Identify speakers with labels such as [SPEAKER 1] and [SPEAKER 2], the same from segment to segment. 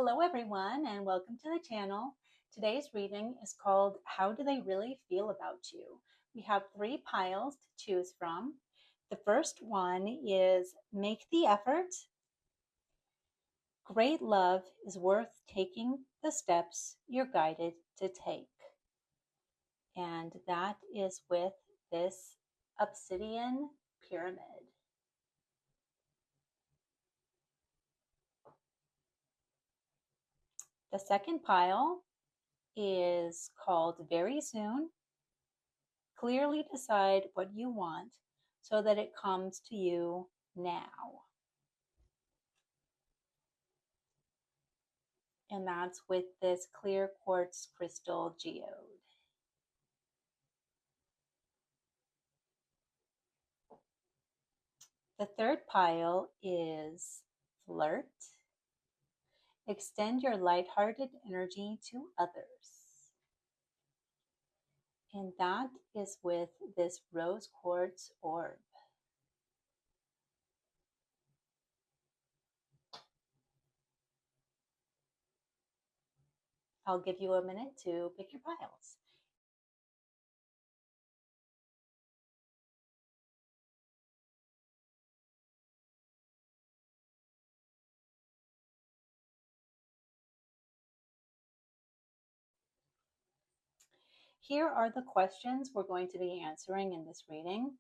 [SPEAKER 1] Hello everyone and welcome to the channel. Today's reading is called How Do They Really Feel About You? We have 3 piles to choose from. The first one is Make the Effort. Great love is worth taking the steps you're guided to take. And that is with this obsidian pyramid. The second pile is called Very Soon. Clearly decide what you want so that it comes to you now. And that's with this clear quartz crystal geode. The third pile is Flirt. Extend your lighthearted energy to others. And that is with this rose quartz orb. I'll give you a minute to pick your piles. Here are the questions we're going to be answering in this reading.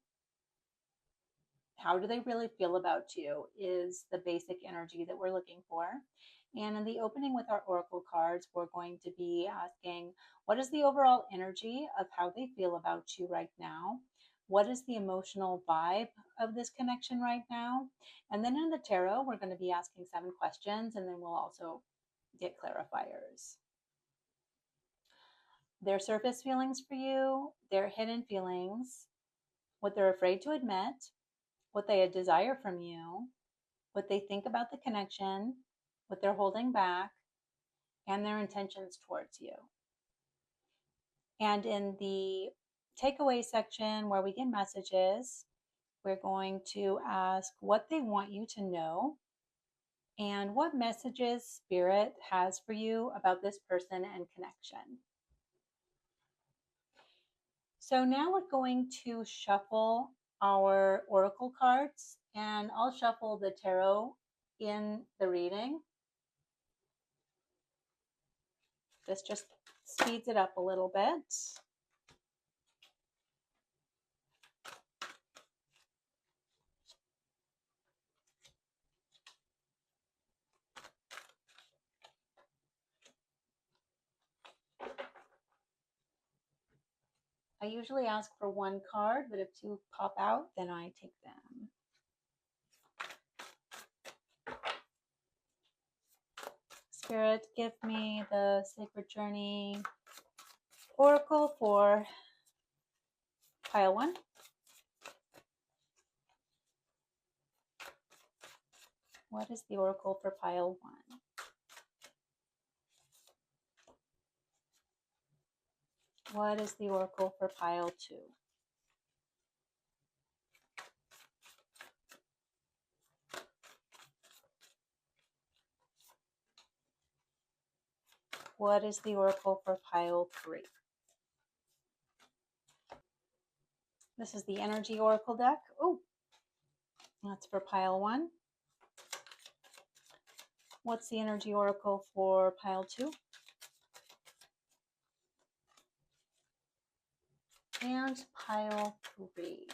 [SPEAKER 1] How do they really feel about you is the basic energy that we're looking for. And in the opening with our oracle cards, we're going to be asking, what is the overall energy of how they feel about you right now? What is the emotional vibe of this connection right now? And then in the tarot, we're going to be asking 7 questions, and then we'll also get clarifiers. Their surface feelings for you, their hidden feelings, what they're afraid to admit, what they desire from you, what they think about the connection, what they're holding back, and their intentions towards you. And in the takeaway section where we get messages, we're going to ask what they want you to know and what messages Spirit has for you about this person and connection. So now we're going to shuffle our oracle cards, and I'll shuffle the tarot in the reading. This just speeds it up a little bit. I usually ask for 1 card, but if 2 pop out, then I take them. Spirit, give me the Sacred Journey Oracle for pile 1. What is the Oracle for pile 1? What is the Oracle for pile 2? What is the Oracle for pile 3? This is the Energy Oracle deck. Oh, that's for pile 1. What's the Energy Oracle for pile 2? And pile 3.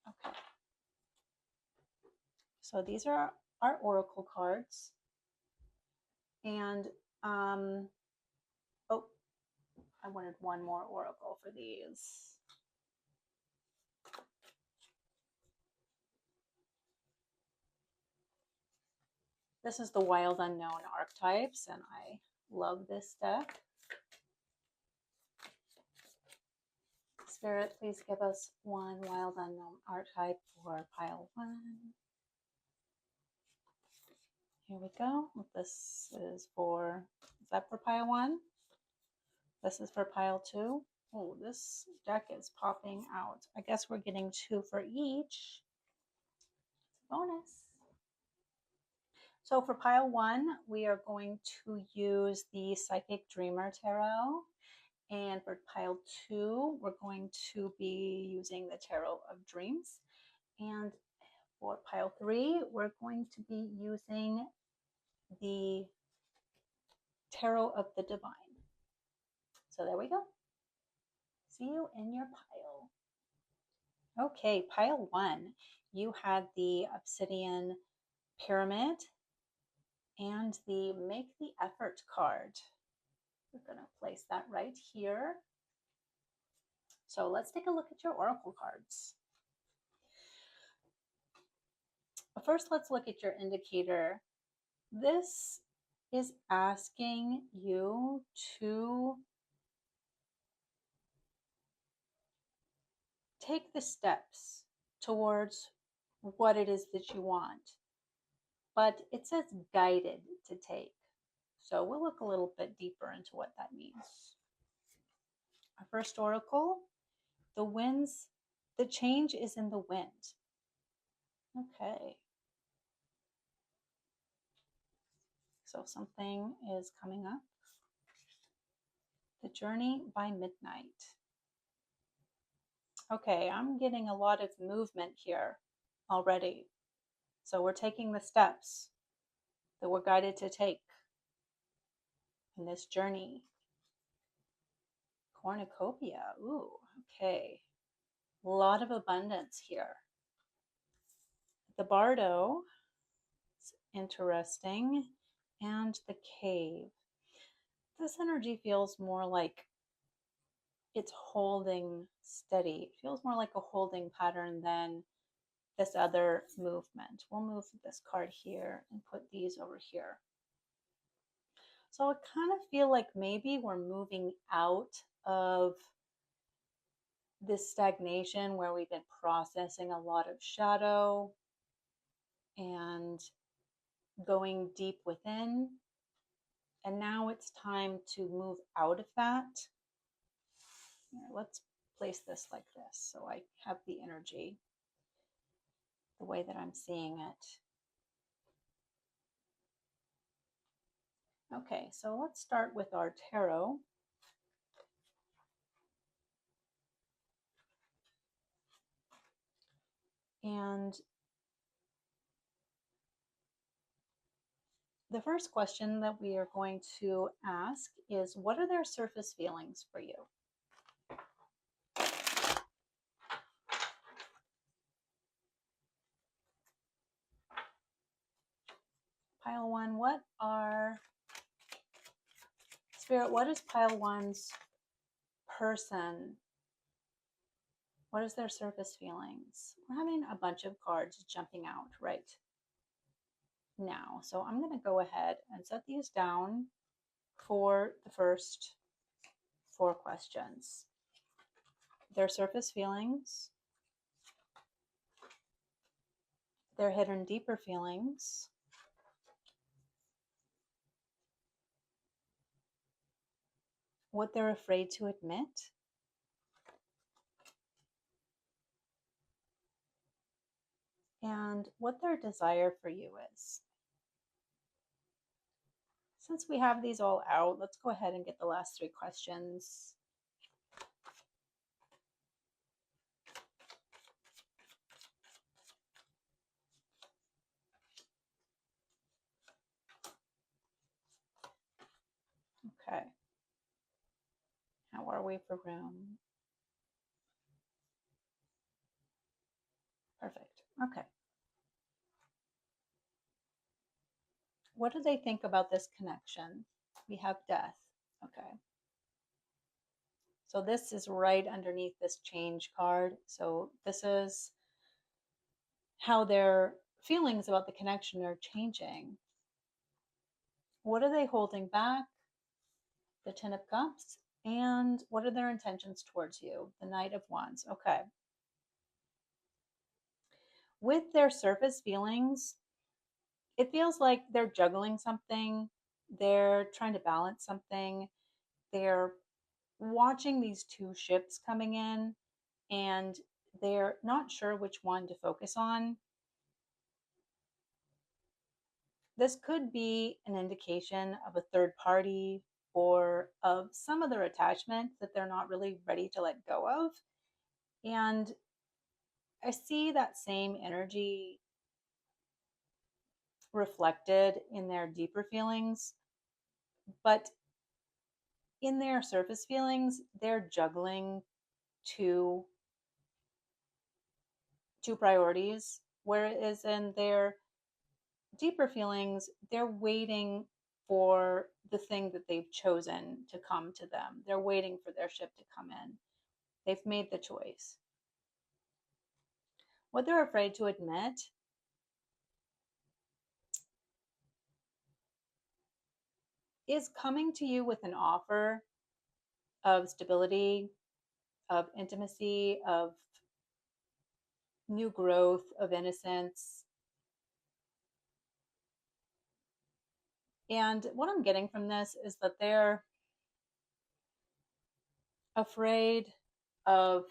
[SPEAKER 1] Okay. So these are our Oracle cards. And, oh, I wanted 1 more Oracle for these. This is the Wild Unknown Archetypes, and I love this deck. Spirit, please give us 1 Wild Unknown Archetype for pile 1. Here we go. This is that for pile 1? This is for pile 2. Oh, this deck is popping out. I guess we're getting 2 for each. Bonus. So for pile one, we are going to use the Psychic Dreamer Tarot. And for pile two, we're going to be using the Tarot of Dreams. And for pile three, we're going to be using the Tarot of the Divine. So there we go. See you in your pile. Okay, pile one, you had the Obsidian Pyramid and the Make the Effort card. We're going to place that right here. So let's take a look at your oracle cards. First, let's look at your indicator. This is asking you to take the steps towards what it is that you want, but it says guided to take. So we'll look a little bit deeper into what that means. Our first oracle, the winds, the change is in the wind. Okay. So something is coming up. The journey by midnight. Okay, I'm getting a lot of movement here already. So we're taking the steps that we're guided to take in this journey. Cornucopia, ooh, okay. A lot of abundance here. The Bardo, it's interesting. And the Cave. This energy feels more like it's holding steady. It feels more like a holding pattern than this other movement. We'll move this card here and put these over here. So I kind of feel like maybe we're moving out of this stagnation where we've been processing a lot of shadow and going deep within. And now it's time to move out of that. Here, let's place this like this so I have the energy the way that I'm seeing it. Okay, so let's start with our tarot. And the first question that we are going to ask is, what are their surface feelings for you? Pile one, Spirit, what is pile one's person? What is their surface feelings? We're having a bunch of cards jumping out right now. So I'm going to go ahead and set these down for the first 4 questions. Their surface feelings, their hidden deeper feelings, what they're afraid to admit, and what their desire for you is. Since we have these all out, let's go ahead and get the last 3 questions. Okay. How are we for room? Perfect. Okay. What do they think about this connection? We have death. Okay. So this is right underneath this change card. So this is how their feelings about the connection are changing. What are they holding back? The Ten of Cups. And what are their intentions towards you? The Knight of Wands. Okay. With their surface feelings, it feels like they're juggling something. They're trying to balance something. They're watching these 2 ships coming in, and they're not sure which one to focus on. This could be an indication of a third party or of some other attachment that they're not really ready to let go of. And I see that same energy reflected in their deeper feelings, but in their surface feelings, they're juggling two priorities, whereas in their deeper feelings, they're waiting for the thing that they've chosen to come to them. They're waiting for their ship to come in. They've made the choice. What they're afraid to admit is coming to you with an offer of stability, of intimacy, of new growth, of innocence. And what I'm getting from this is that they're afraid of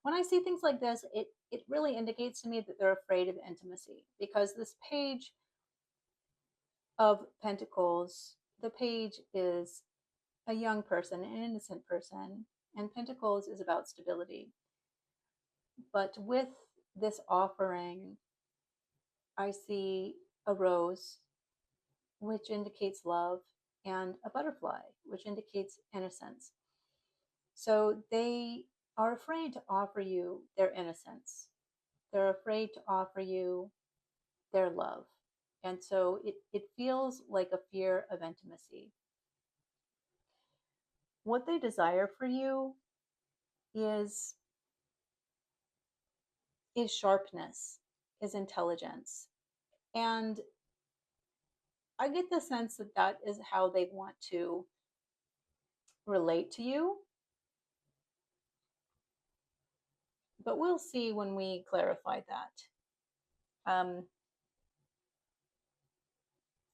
[SPEAKER 1] when I see things like this, it really indicates to me that they're afraid of intimacy, because this page of Pentacles, the page is a young person, an innocent person, and Pentacles is about stability. But with this offering, I see a rose, which indicates love, and a butterfly, which indicates innocence. So they are afraid to offer you their innocence. They're afraid to offer you their love. And so it feels like a fear of intimacy. What they desire for you is sharpness, is intelligence. And I get the sense that that is how they want to relate to you. But we'll see when we clarify that.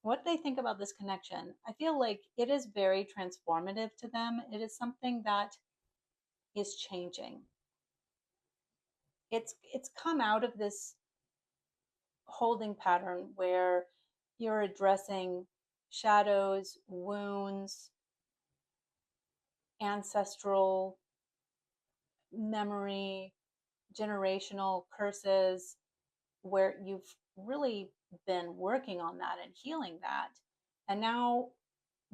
[SPEAKER 1] What they think about this connection, I feel like it is very transformative to them. It is something that is changing. It's come out of this holding pattern where you're addressing shadows, wounds, ancestral memory, generational curses, where you've really been working on that and healing that. And now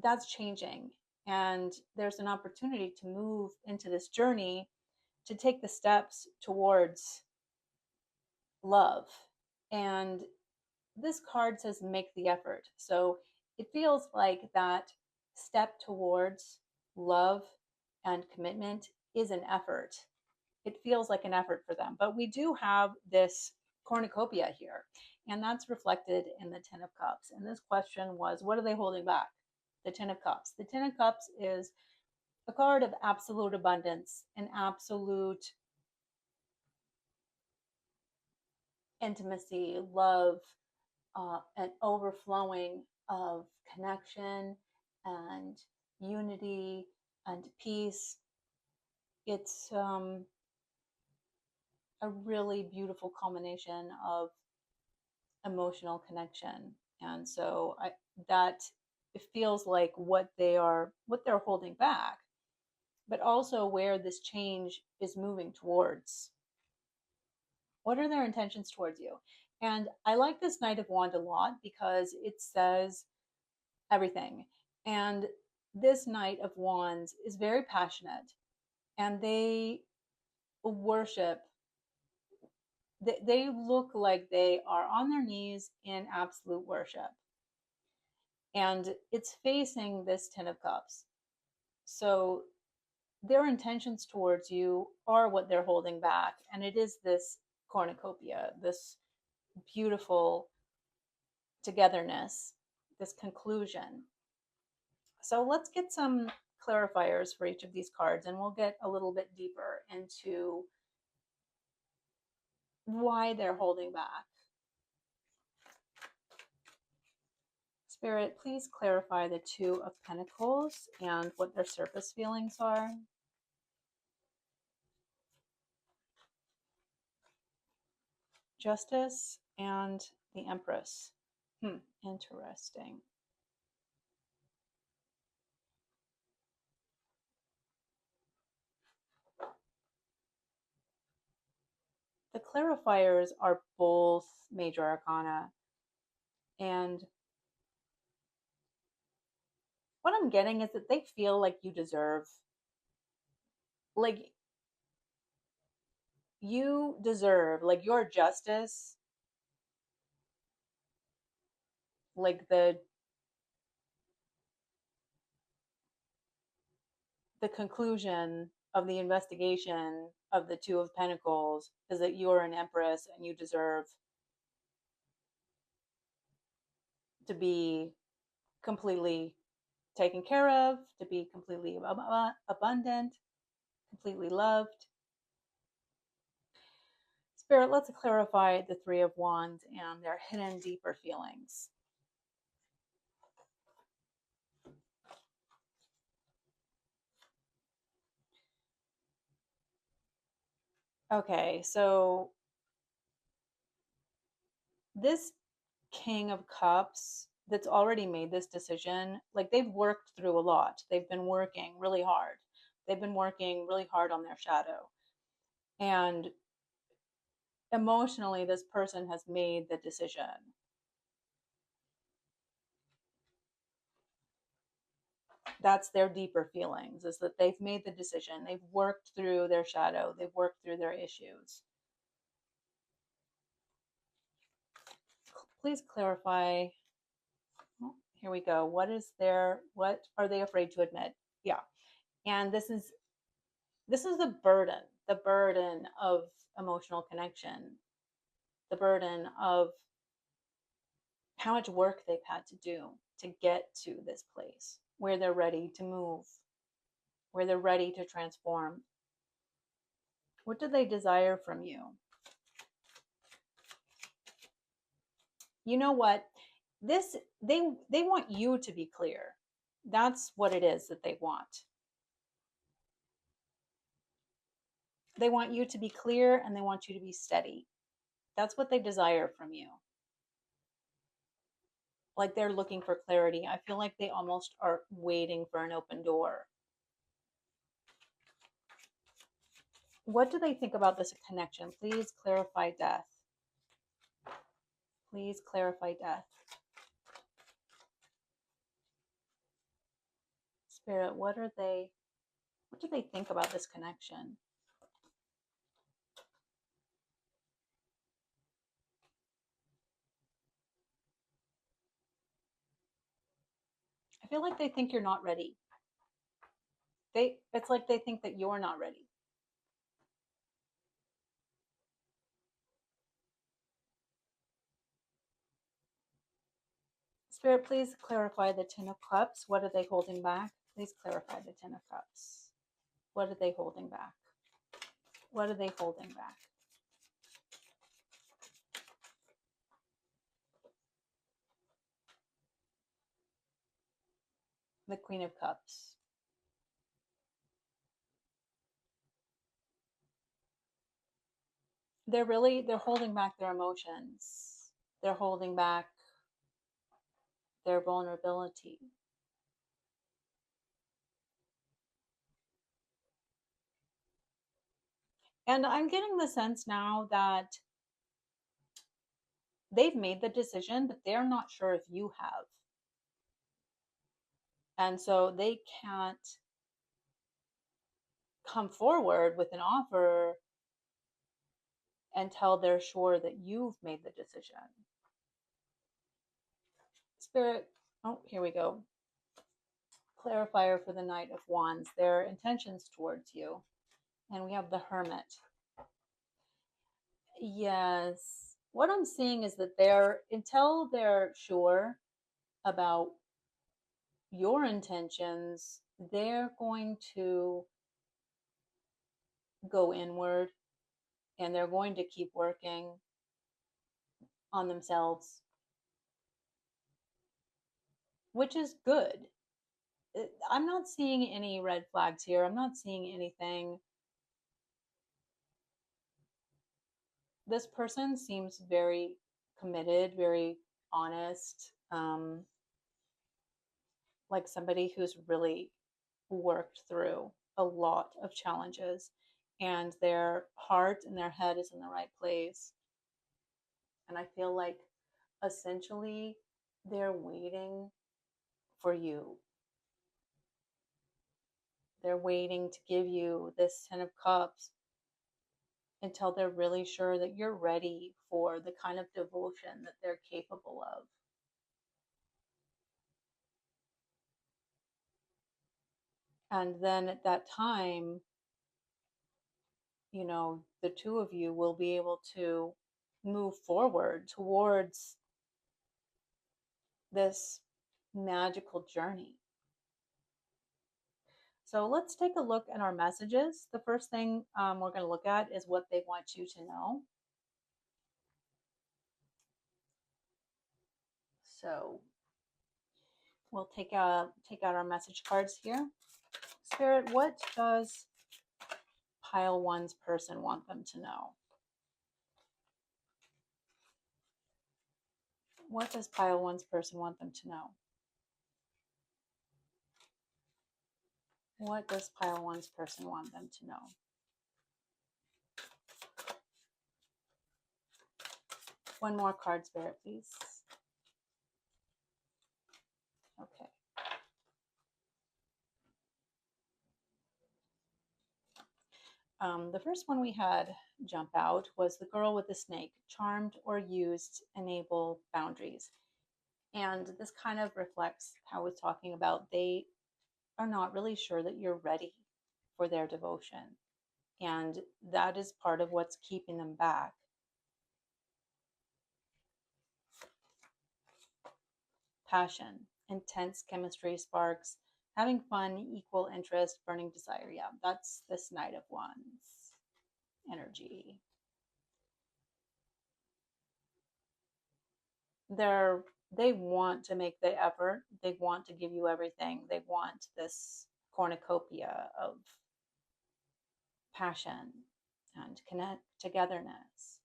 [SPEAKER 1] that's changing. And there's an opportunity to move into this journey to take the steps towards love. And this card says make the effort. So it feels like that step towards love and commitment is an effort. It feels like an effort for them. But we do have this cornucopia here, and that's reflected in the Ten of Cups. And this question was, what are they holding back? The Ten of Cups. The Ten of Cups is a card of absolute abundance and absolute intimacy, love, an overflowing of connection and unity and peace. It's a really beautiful culmination of emotional connection. And so that it feels like what they're holding back, but also where this change is moving towards. What are their intentions towards you? And I like this Knight of Wands a lot because it says everything. And this Knight of Wands is very passionate, and they worship. They look like they are on their knees in absolute worship. And it's facing this Ten of Cups. So their intentions towards you are what they're holding back. And it is this cornucopia, this beautiful togetherness, this conclusion. So let's get some clarifiers for each of these cards, and we'll get a little bit deeper into why they're holding back. Spirit, please clarify the Two of Pentacles and what their surface feelings are. Justice and the Empress. Interesting. The clarifiers are both major arcana. And what I'm getting is that they feel like you deserve, like like your justice, like the conclusion of the investigation of the Two of Pentacles is that you're an Empress and you deserve to be completely taken care of, to be completely abundant, completely loved. Spirit, let's clarify the Three of Wands and their hidden, deeper feelings. Okay, so this King of Cups that's already made this decision, like they've worked through a lot. They've been working really hard. They've been working really hard on their shadow. And emotionally, this person has made the decision. That's their deeper feelings, is that they've made the decision. They've worked through their shadow. They've worked through their issues. Please clarify. Oh, here we go. What are they afraid to admit? Yeah. And this is the burden of emotional connection, the burden of how much work they've had to do to get to this place where they're ready to move, where they're ready to transform. What do they desire from you? You know what? This they want you to be clear. That's what it is that they want. They want you to be clear and they want you to be steady. That's what they desire from you. Like they're looking for clarity. I feel like they almost are waiting for an open door. What do they think about this connection? Please clarify death. Please clarify death. Spirit, what do they think about this connection? I feel like they think you're not ready. It's like they think that you're not ready. Spirit, please clarify the Ten of Cups. What are they holding back? Please clarify the Ten of Cups. What are they holding back? What are they holding back? The Queen of Cups. They're holding back their emotions. They're holding back their vulnerability. And I'm getting the sense now that they've made the decision, but they're not sure if you have. And so they can't come forward with an offer until they're sure that you've made the decision. Spirit, oh, here we go. Clarifier for the Knight of Wands, their intentions towards you. And we have the Hermit. Yes. What I'm seeing is that until they're sure about your intentions, they're going to go inward and they're going to keep working on themselves, which is good. I'm not seeing any red flags here. I'm not seeing anything This person seems very committed, very honest, like somebody who's really worked through a lot of challenges, and their heart and their head is in the right place. And I feel like essentially they're waiting for you. They're waiting to give you this 10 of cups until they're really sure that you're ready for the kind of devotion that they're capable of. And then at that time, the two of you will be able to move forward towards this magical journey. So let's take a look at our messages. The first thing we're going to look at is what they want you to know. So we'll take out our message cards here. Spirit, what does pile one's person want them to know? What does pile one's person want them to know? What does pile one's person want them to know? One more card, Spirit, please. Okay. The first one we had jump out was the girl with the snake. Charmed or used, enable boundaries. And this kind of reflects how I was talking about they are not really sure that you're ready for their devotion. And that is part of what's keeping them back. Passion, intense chemistry sparks, having fun, equal interest, burning desire. Yeah, that's this Knight of Wands energy. They want to make the effort. They want to give you everything. They want this cornucopia of passion and connect togetherness.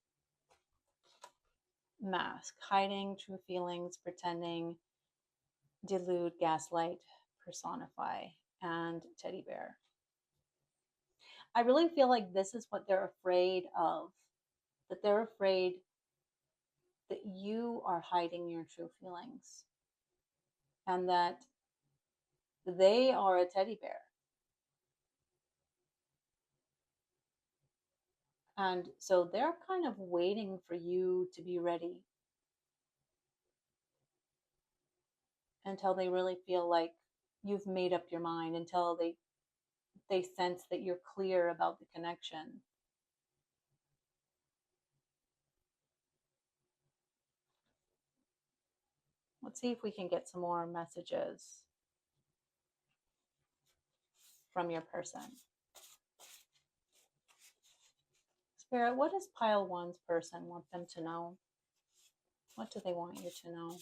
[SPEAKER 1] Mask, hiding true feelings, pretending, delude, gaslight, personify, and teddy bear. I really feel like this is what they're afraid of, that they're afraid that you are hiding your true feelings and that they are a teddy bear. And so they're kind of waiting for you to be ready until they really feel like you've made up your mind, until they sense that you're clear about the connection. Let's see if we can get some more messages from your person. Spirit, what does pile one's person want them to know? What do they want you to know?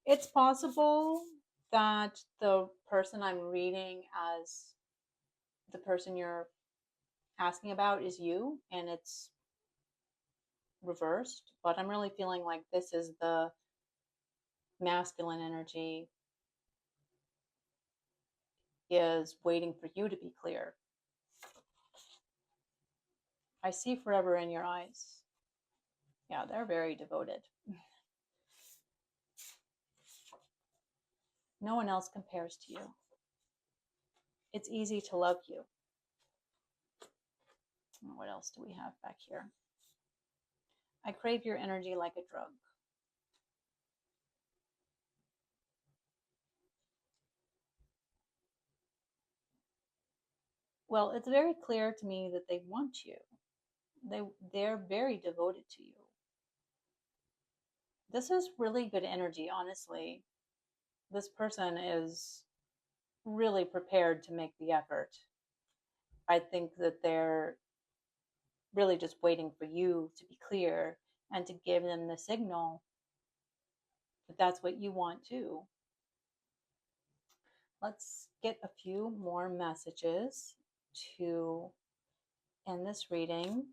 [SPEAKER 1] It's possible that the person I'm reading as the person you're asking about is you and it's reversed, but I'm really feeling like this is the masculine energy is waiting for you to be clear. I see forever in your eyes. Yeah, they're very devoted. No one else compares to you. It's easy to love you. What else do we have back here? I crave your energy like a drug. Well, it's very clear to me that they want you. They're very devoted to you. This is really good energy, honestly. This person is really prepared to make the effort. I think that really just waiting for you to be clear and to give them the signal that that's what you want too. Let's get a few more messages to end this reading.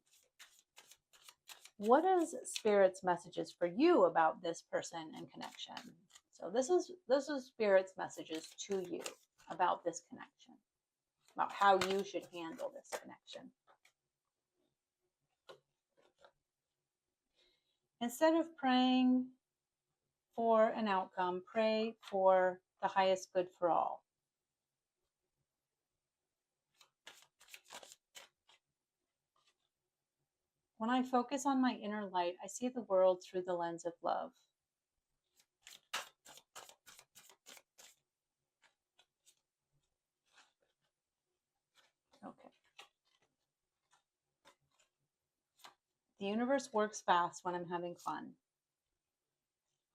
[SPEAKER 1] What is Spirit's messages for you about this person and connection? So this is Spirit's messages to you about this connection, about how you should handle this connection. Instead of praying for an outcome, pray for the highest good for all. When I focus on my inner light, I see the world through the lens of love. Okay. The universe works fast when I'm having fun.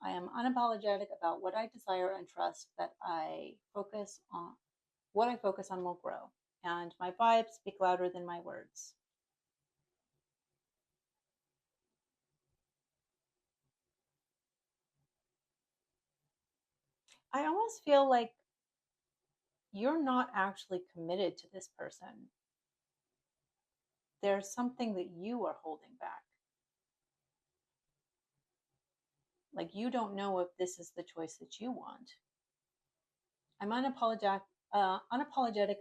[SPEAKER 1] I am unapologetic about what I desire and trust that what I focus on will grow. And my vibes speak louder than my words. I almost feel like you're not actually committed to this person. There's something that you are holding back. Like you don't know if this is the choice that you want. I'm unapologetic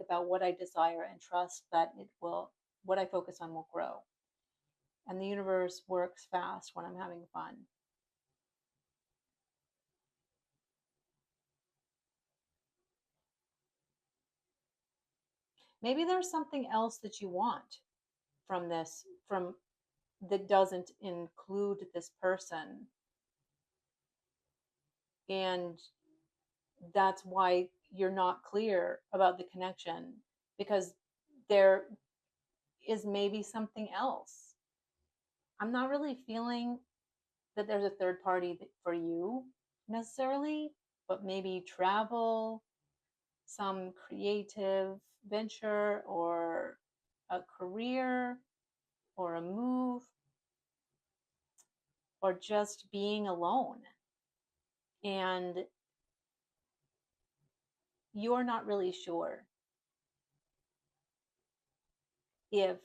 [SPEAKER 1] about what I desire and trust that what I focus on will grow. And the universe works fast when I'm having fun. Maybe there's something else that you want from that doesn't include this person. And that's why you're not clear about the connection, because there is maybe something else. I'm not really feeling that there's a third party for you necessarily, but maybe travel, some creative venture, or a career, or a move, or just being alone. And you're not really sure if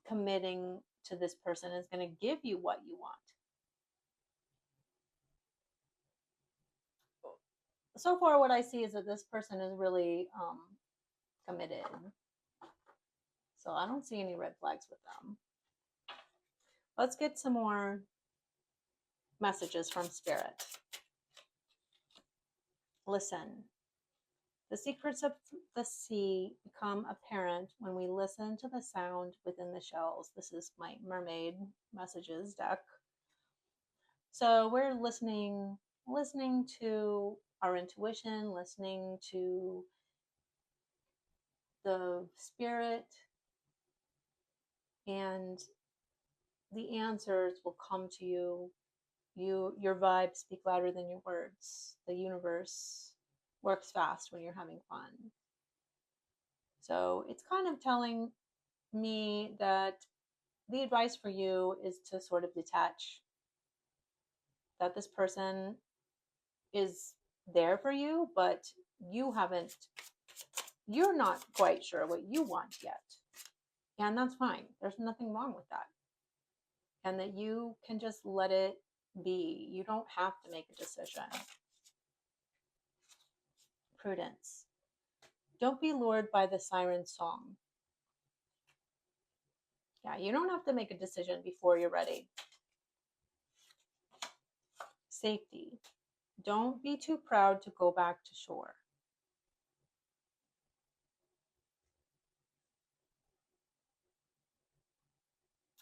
[SPEAKER 1] committing to this person is going to give you what you want. So far, what I see is that this person is really committed. So I don't see any red flags with them. Let's get some more messages from Spirit. Listen. The secrets of the sea become apparent when we listen to the sound within the shells. This is my mermaid messages deck. So we're listening to our intuition, listening to the spirit, and the answers will come to you. Your vibes speak louder than your words. The universe works fast when you're having fun. So it's kind of telling me that the advice for you is to sort of detach, that this person is there for you, but you're not quite sure what you want yet. And that's fine. There's nothing wrong with that. And that you can just let it be. You don't have to make a decision. Prudence. Don't be lured by the siren song. Yeah, you don't have to make a decision before you're ready. Safety. Don't be too proud to go back to shore.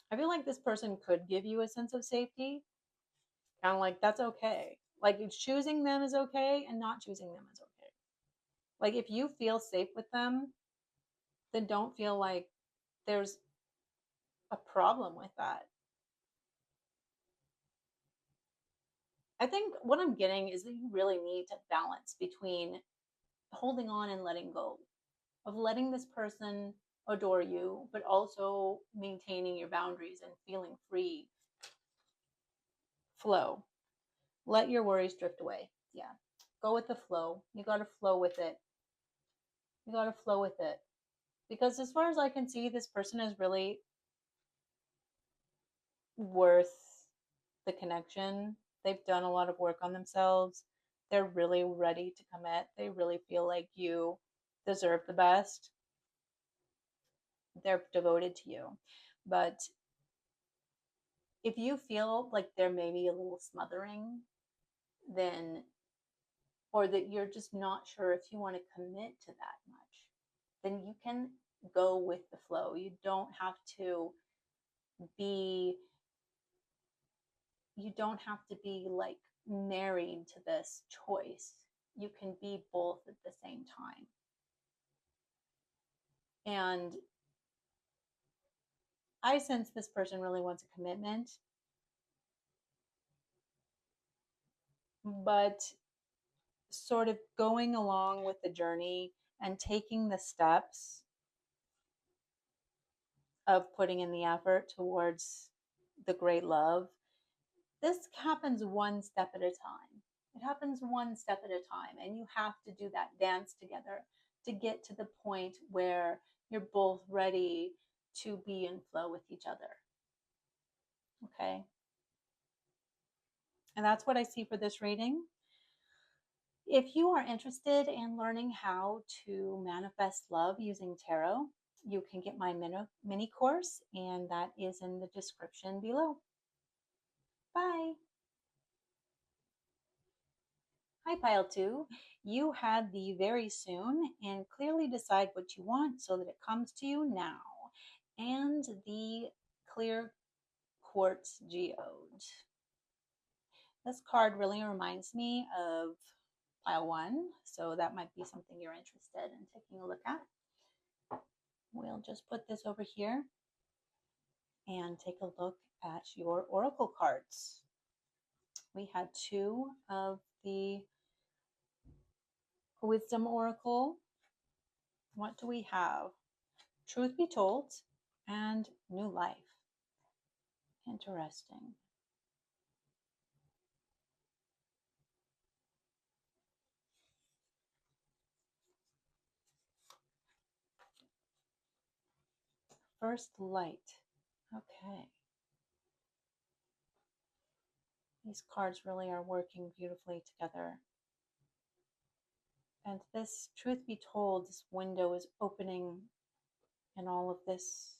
[SPEAKER 1] I feel like this person could give you a sense of safety. And like, that's okay. Like, choosing them is okay, and not choosing them is okay. Like, if you feel safe with them, then don't feel like there's a problem with that. I think what I'm getting is that you really need to balance between holding on and letting go, of letting this person adore you, but also maintaining your boundaries and feeling free. Flow. Let your worries drift away. Yeah. Go with the flow. You got to flow with it. You got to flow with it. Because as far as I can see, this person is really worth the connection. They've done a lot of work on themselves. They're really ready to commit. They really feel like you deserve the best. They're devoted to you. But if you feel like they're maybe a little smothering, then, or that you're just not sure if you want to commit to that much, then you can go with the flow. You don't have to be, you don't have to be like married to this choice. You can be both at the same time. And I sense this person really wants a commitment, but sort of going along with the journey and taking the steps of putting in the effort towards the great love. This happens one step at a time. It happens one step at a time, and you have to do that dance together to get to the point where you're both ready to be in flow with each other. Okay? And that's what I see for this reading. If you are interested in learning how to manifest love using tarot, you can get my mini course, and that is in the description below. Bye. Hi, Pile 2. You had the very soon and clearly decide what you want so that it comes to you now. And the clear quartz geode. This card really reminds me of Pile 1, so that might be something you're interested in taking a look at. We'll just put this over here and take a look at your oracle cards. We had 2 of the Wisdom Oracle. What do we have? Truth be told and New Life. Interesting. First Light. Okay. These cards really are working beautifully together. And this, truth be told, this window is opening and all of this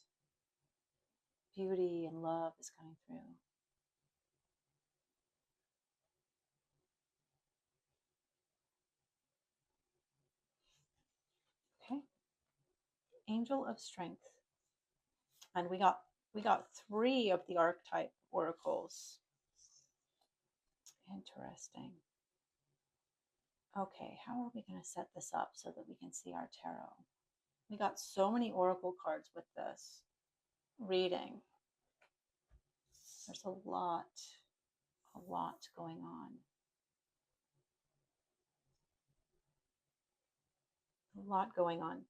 [SPEAKER 1] beauty and love is coming through. Okay. Angel of Strength. And we got 3 of the archetype oracles. Interesting. Okay, how are we going to set this up so that we can see our tarot? We got so many oracle cards with this reading. There's a lot going on. A lot going on.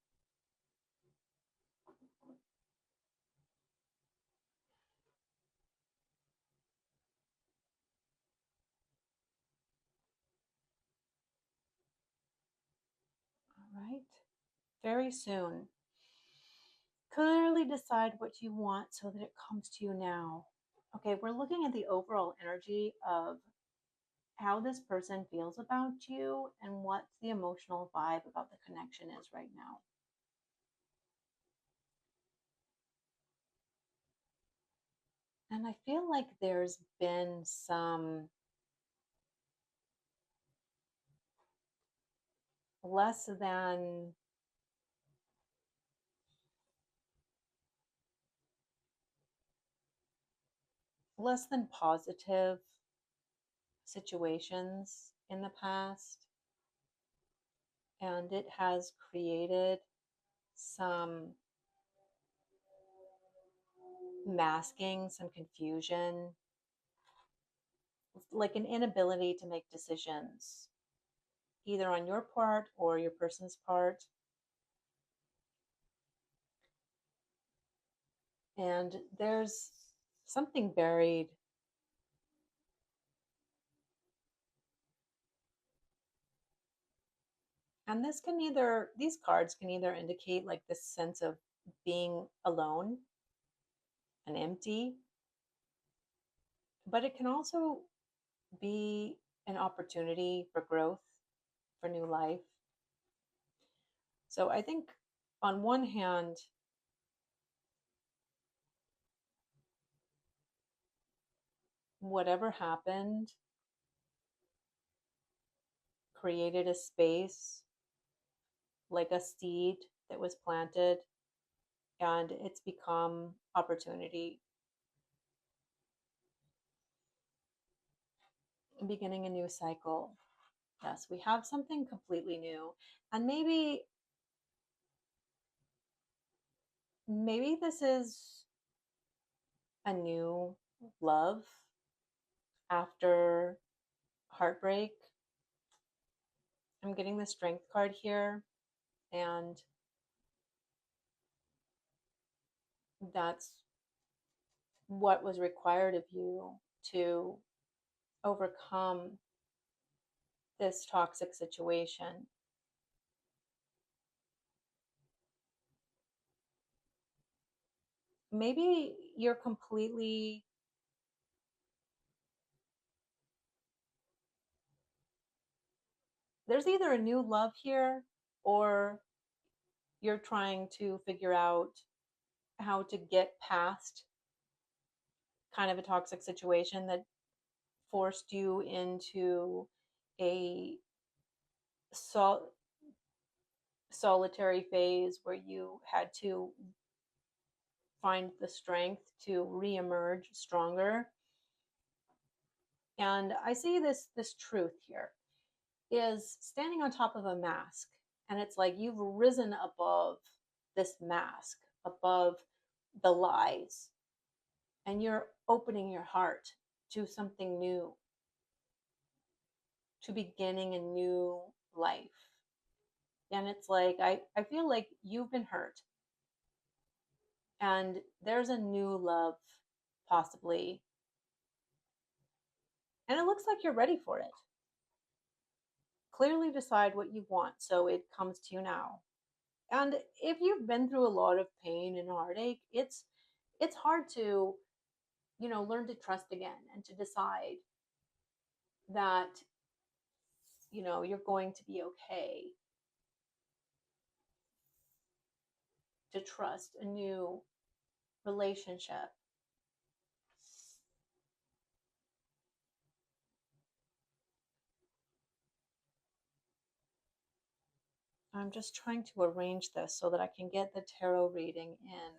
[SPEAKER 1] All right. Very soon. Clearly decide what you want so that it comes to you now. Okay, we're looking at the overall energy of how this person feels about you and what the emotional vibe about the connection is right now. And I feel like there's been some less than positive situations in the past, and it has created some masking, some confusion, like an inability to make decisions, either on your part or your person's part. And there's something buried. And these cards can either indicate like this sense of being alone and empty, but it can also be an opportunity for growth, for new life. So I think on one hand, whatever happened created a space, like a seed that was planted, and it's become opportunity, beginning a new cycle. Yes, we have something completely new. And maybe this is a new love after heartbreak. I'm getting the strength card here, and that's what was required of you to overcome this toxic situation. Maybe you're completely, there's either a new love here, or you're trying to figure out how to get past kind of a toxic situation that forced you into a sol- solitary phase where you had to find the strength to reemerge stronger. And I see this truth here is standing on top of a mask, and it's like you've risen above this mask, above the lies, and you're opening your heart to something new, to beginning a new life. And it's like I feel like you've been hurt, and there's a new love possibly, and it looks like you're ready for it. Clearly decide what you want so it comes to you now. And if you've been through a lot of pain and heartache, it's hard to, learn to trust again and to decide that, you're going to be okay, to trust a new relationship. I'm just trying to arrange this so that I can get the tarot reading in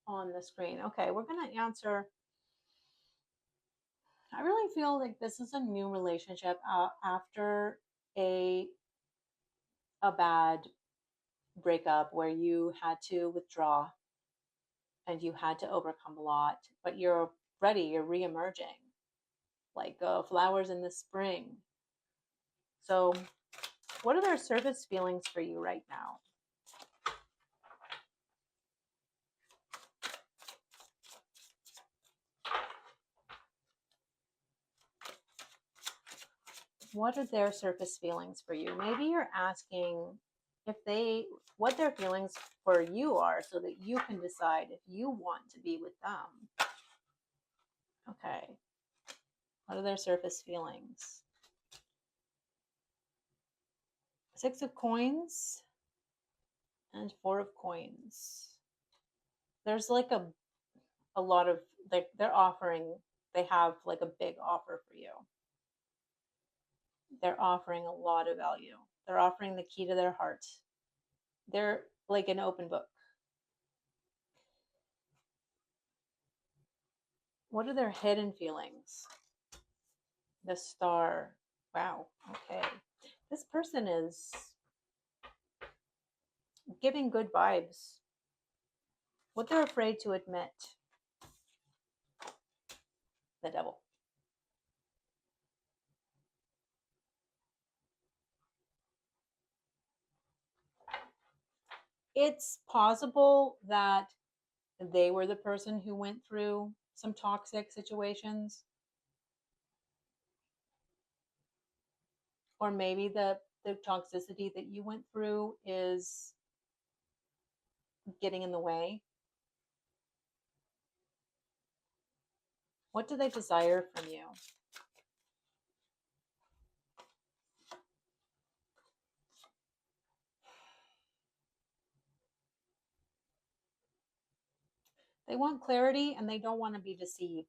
[SPEAKER 1] on the screen. Okay, we're going to answer. I really feel like this is a new relationship after a a bad breakup where you had to withdraw and you had to overcome a lot, but you're ready, you're re-emerging like flowers in the spring. So, what are their surface feelings for you right now? What are their surface feelings for you? Maybe you're asking if they, what their feelings for you are so that you can decide if you want to be with them. Okay. What are their surface feelings? Six of Coins and Four of Coins. There's like a lot of, like, they're offering, they have like a big offer for you. They're offering a lot of value. They're offering the key to their heart. They're like an open book. What are their hidden feelings? The Star. Wow. Okay. This person is giving good vibes. What they're afraid to admit. The Devil. It's possible that they were the person who went through some toxic situations, or maybe the toxicity that you went through is getting in the way. What do they desire from you? They want clarity and they don't want to be deceived.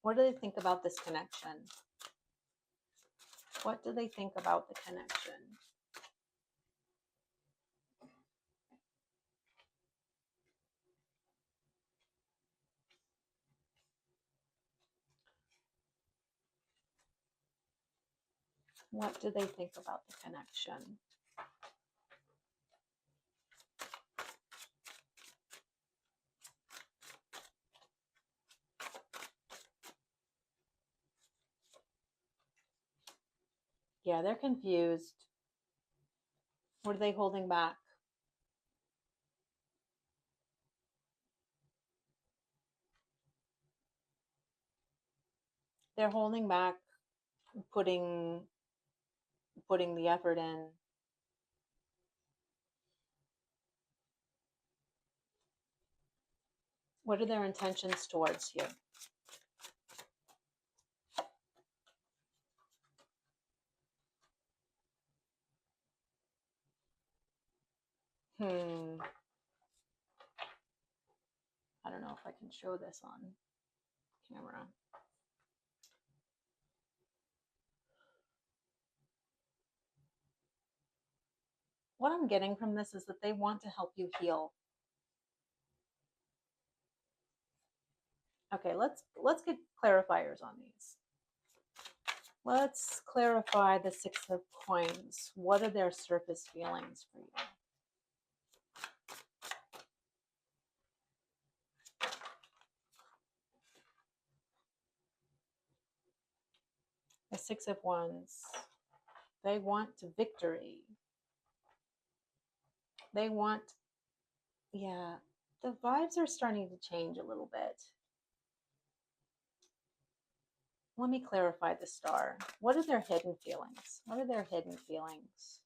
[SPEAKER 1] What do they think about this connection? What do they think about the connection? What do they think about the connection? Yeah, they're confused. What are they holding back? They're holding back putting the effort in. What are their intentions towards you? I don't know if I can show this on camera. What I'm getting from this is that they want to help you heal. Okay, let's get clarifiers on these. Let's clarify the Six of Coins. What are their surface feelings for you? The Six of Wands. They want victory. They want, yeah, the vibes are starting to change a little bit. Let me clarify the Star. What are their hidden feelings? What are their hidden feelings?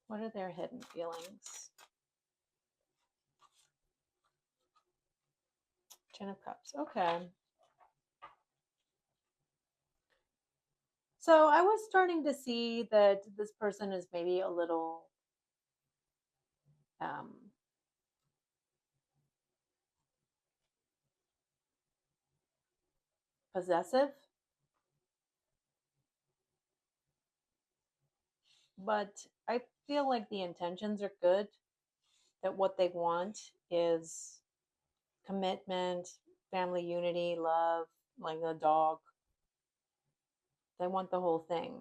[SPEAKER 1] What are their hidden feelings? Ten of Cups. Okay. So I was starting to see that this person is maybe a little possessive, but I feel like the intentions are good, that what they want is commitment, family unity, love, like a dog. They want the whole thing.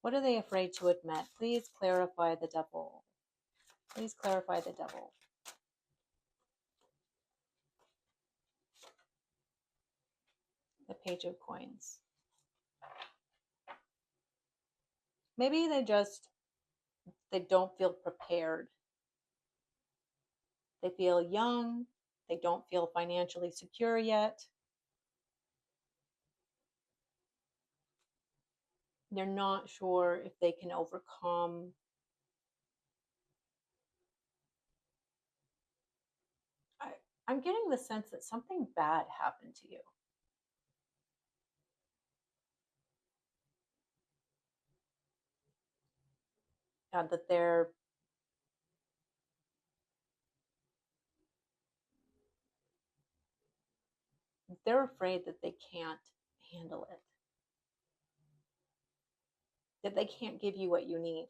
[SPEAKER 1] What are they afraid to admit? Please clarify the Devil. Please clarify the Devil. The Page of Coins. Maybe they don't feel prepared. They feel young. They don't feel financially secure yet. They're not sure if they can overcome I'm getting the sense that something bad happened to you. That they're afraid that they can't handle it, that they can't give you what you need.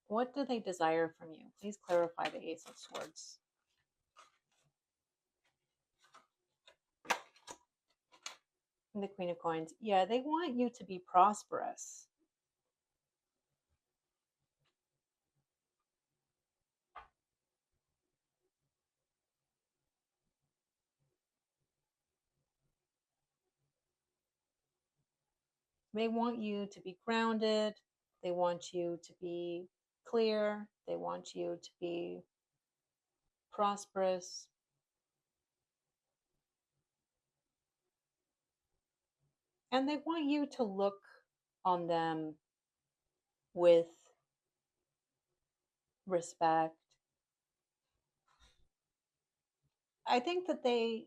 [SPEAKER 1] What do they desire from you? Please clarify the Ace of Swords. And the Queen of Coins. Yeah, they want you to be prosperous. They want you to be grounded. They want you to be clear. They want you to be prosperous. And they want you to look on them with respect. I think that they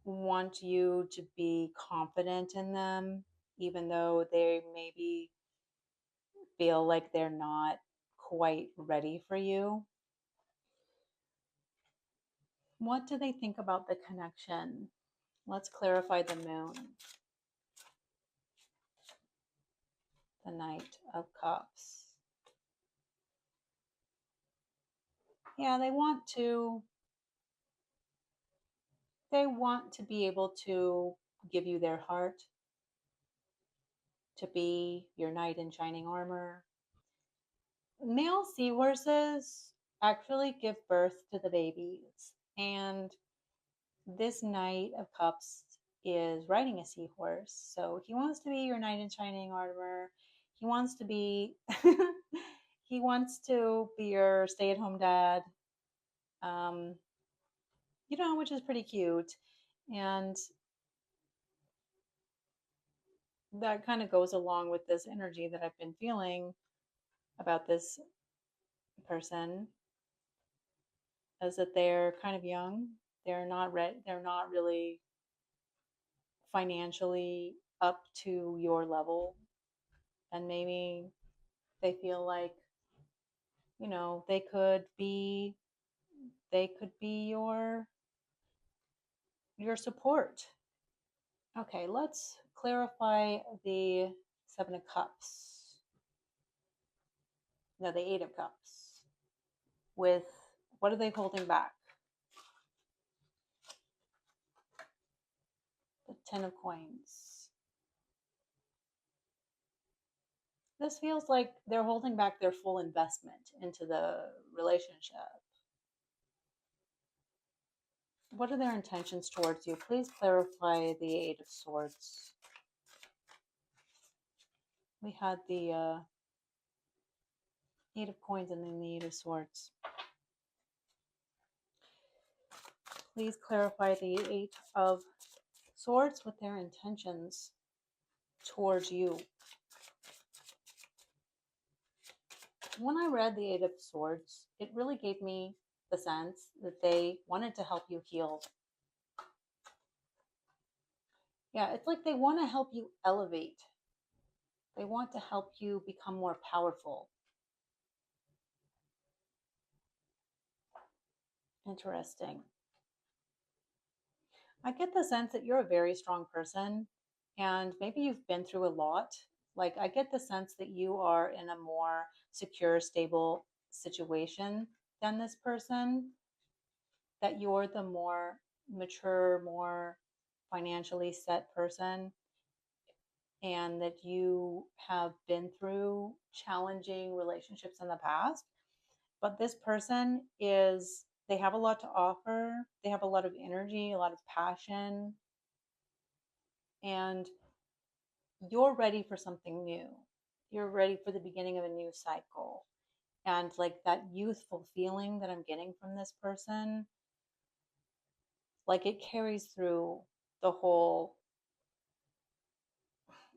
[SPEAKER 1] want you to be confident in them, even though they maybe feel like they're not quite ready for you. What do they think about the connection? Let's clarify the moon, the Knight of Cups. Yeah, they want to be able to give you their heart, to be your knight in shining armor. Male seahorses actually give birth to the babies, and this Knight of Cups is riding a seahorse. So he wants to be your knight in shining armor. He wants to be he wants to be your stay-at-home dad. Um, which is pretty cute. And that kind of goes along with this energy that I've been feeling about this person, is that they're kind of young. They're not really financially up to your level, and maybe they feel like, they could be your support. Okay, let's clarify the 7 of Cups. No, the 8 of Cups. With what are they holding back? The 10 of Coins. This feels like they're holding back their full investment into the relationship. What are their intentions towards you? Please clarify the 8 of Swords. We had the 8 of Coins and then the 8 of Swords. Please clarify the 8 of Swords with their intentions towards you. When I read the 8 of Swords, it really gave me the sense that they wanted to help you heal. Yeah, it's like they want to help you elevate. They want to help you become more powerful. Interesting. I get the sense that you're a very strong person, and maybe you've been through a lot. Like, I get the sense that you are in a more secure, stable situation than this person, that you're the more mature, more financially set person, and that you have been through challenging relationships in the past. But this person they have a lot to offer. They have a lot of energy, a lot of passion, and you're ready for something new. You're ready for the beginning of a new cycle. And like that youthful feeling that I'm getting from this person, like it carries through the whole.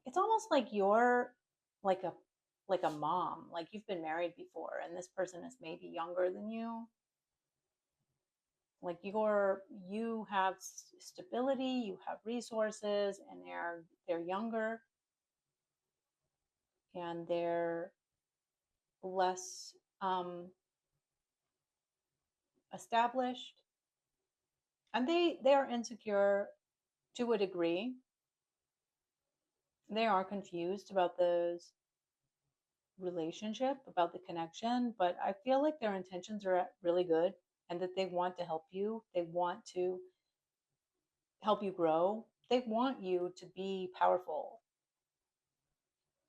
[SPEAKER 1] It's almost like you're like a mom, like you've been married before and this person is maybe younger than you. Like you have stability, you have resources, and they're younger, and they're less established, and they are insecure to a degree. They are confused about the relationship, about the connection, but I feel like their intentions are really good, and that they want to help you. They want to help you grow. They want you to be powerful.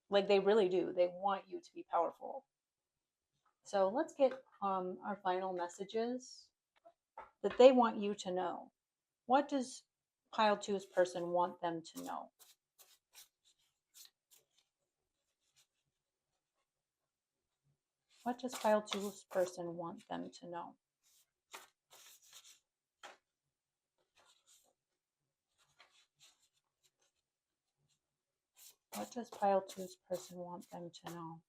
[SPEAKER 1] Like they really do. They want you to be powerful. So let's get our final messages that they want you to know. What does pile two's person want them to know? What does pile two's person want them to know? What does pile two's person want them to know?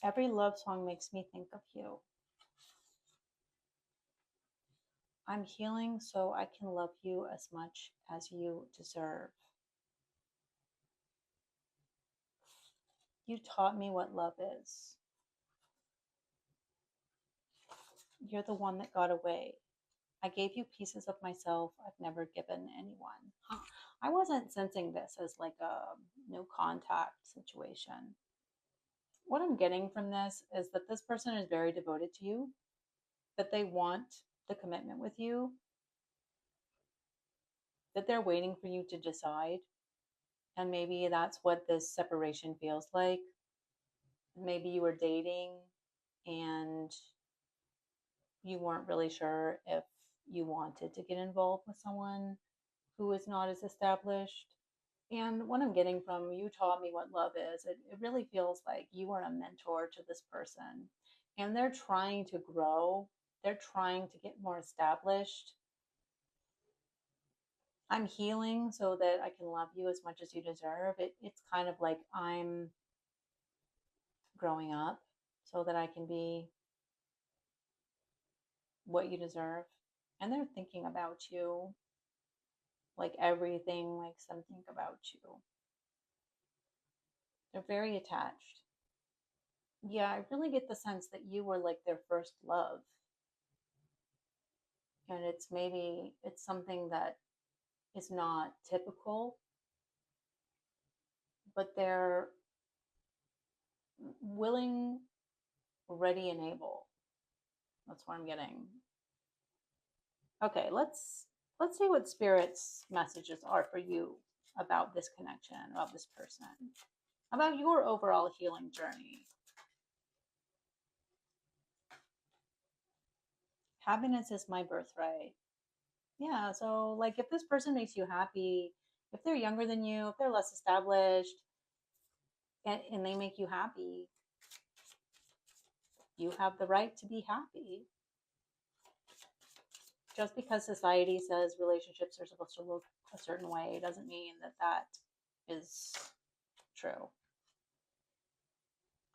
[SPEAKER 1] Every love song makes me think of you. I'm healing so I can love you as much as you deserve. You taught me what love is. You're the one that got away. I gave you pieces of myself I've never given anyone. Huh. I wasn't sensing this as like a no contact situation. What I'm getting from this is that this person is very devoted to you, that they want the commitment with you, that they're waiting for you to decide. And maybe that's what this separation feels like. Maybe you were dating and you weren't really sure if you wanted to get involved with someone who is not as established. And what I'm getting from you taught me what love is, it really feels like you are a mentor to this person. And they're trying to grow, they're trying to get more established. I'm healing so that I can love you as much as you deserve. It's kind of like I'm growing up so that I can be what you deserve. And they're thinking about you, like everything makes them think about you. They're very attached. Yeah, I really get the sense that you were like their first love. And it's something that is not typical, but they're willing, ready, and able. That's what I'm getting. Okay, let's see what spirit's messages are for you about this connection, about this person, about your overall healing journey. Happiness is my birthright. Yeah, so like if this person makes you happy, if they're younger than you, if they're less established, and they make you happy, you have the right to be happy. Just because society says relationships are supposed to look a certain way doesn't mean that that is true.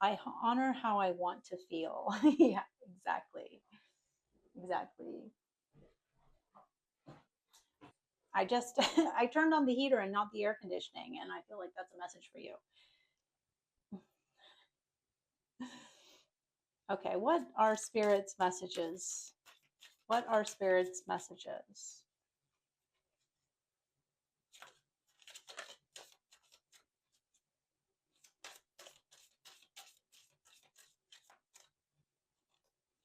[SPEAKER 1] I honor how I want to feel. Yeah, exactly. Exactly. I just I turned on the heater and not the air conditioning, and I feel like that's a message for you. Okay, what are spirit's messages? What are spirit's messages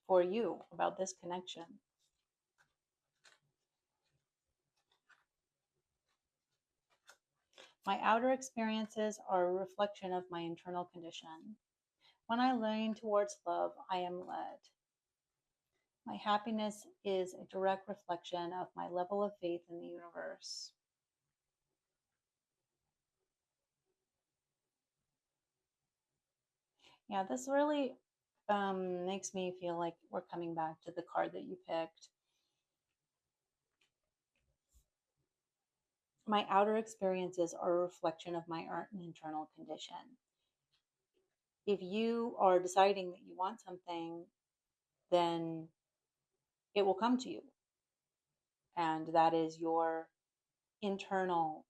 [SPEAKER 1] for you about this connection? My outer experiences are a reflection of my internal condition. When I lean towards love, I am led. My happiness is a direct reflection of my level of faith in the universe. Yeah, this really makes me feel like we're coming back to the card that you picked. My outer experiences are a reflection of my internal condition. If you are deciding that you want something, then it will come to you. And that is your internal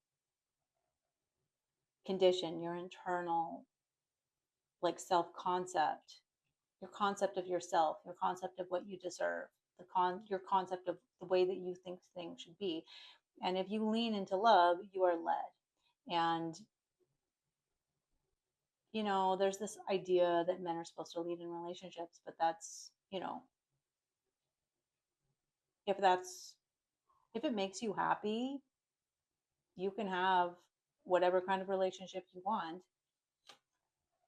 [SPEAKER 1] condition, your internal like self concept, your concept of yourself, your concept of what you deserve, your concept of the way that you think things should be. And if you lean into love, you are led. And there's this idea that men are supposed to lead in relationships, but that's, if that's if it makes you happy, you can have whatever kind of relationship you want.